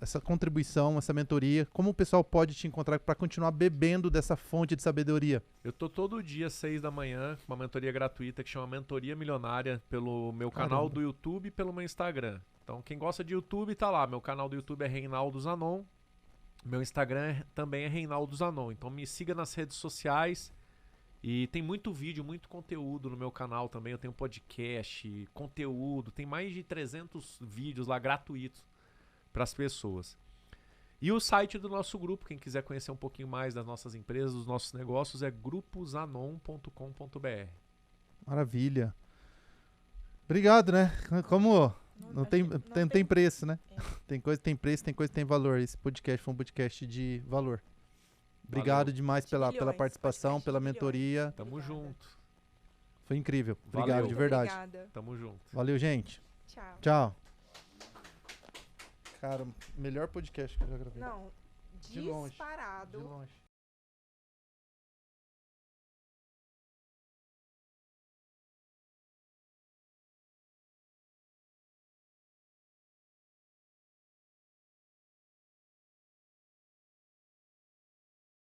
essa contribuição, essa mentoria. Como o pessoal pode te encontrar para continuar bebendo dessa fonte de sabedoria? Eu tô todo dia, 6 da manhã, com uma mentoria gratuita que chama Mentoria Milionária, pelo meu canal do YouTube e pelo meu Instagram. Então, quem gosta de YouTube, tá lá. Meu canal do YouTube é Reinaldo Zanon. Meu Instagram também é Reinaldo Zanon. Então me siga nas redes sociais. E tem muito vídeo, muito conteúdo no meu canal também. Eu tenho podcast, conteúdo. Tem mais de 300 vídeos lá gratuitos para as pessoas. E o site do nosso grupo, quem quiser conhecer um pouquinho mais das nossas empresas, dos nossos negócios, é gruposanon.com.br. Maravilha. Obrigado, né? Como não tem preço, né? É. Tem coisa que tem preço, tem coisa que tem valor. Esse podcast foi um podcast de valor. Obrigado Valeu. demais De pela milhões, participação, podcast pela de milhões. mentoria. Tamo Obrigada. junto. Foi incrível. Obrigado, Valeu. de Muito verdade. Obrigada. Tamo junto. Valeu, gente. Tchau. Tchau. Cara, melhor podcast que eu já gravei. Não, De longe. disparado. De longe.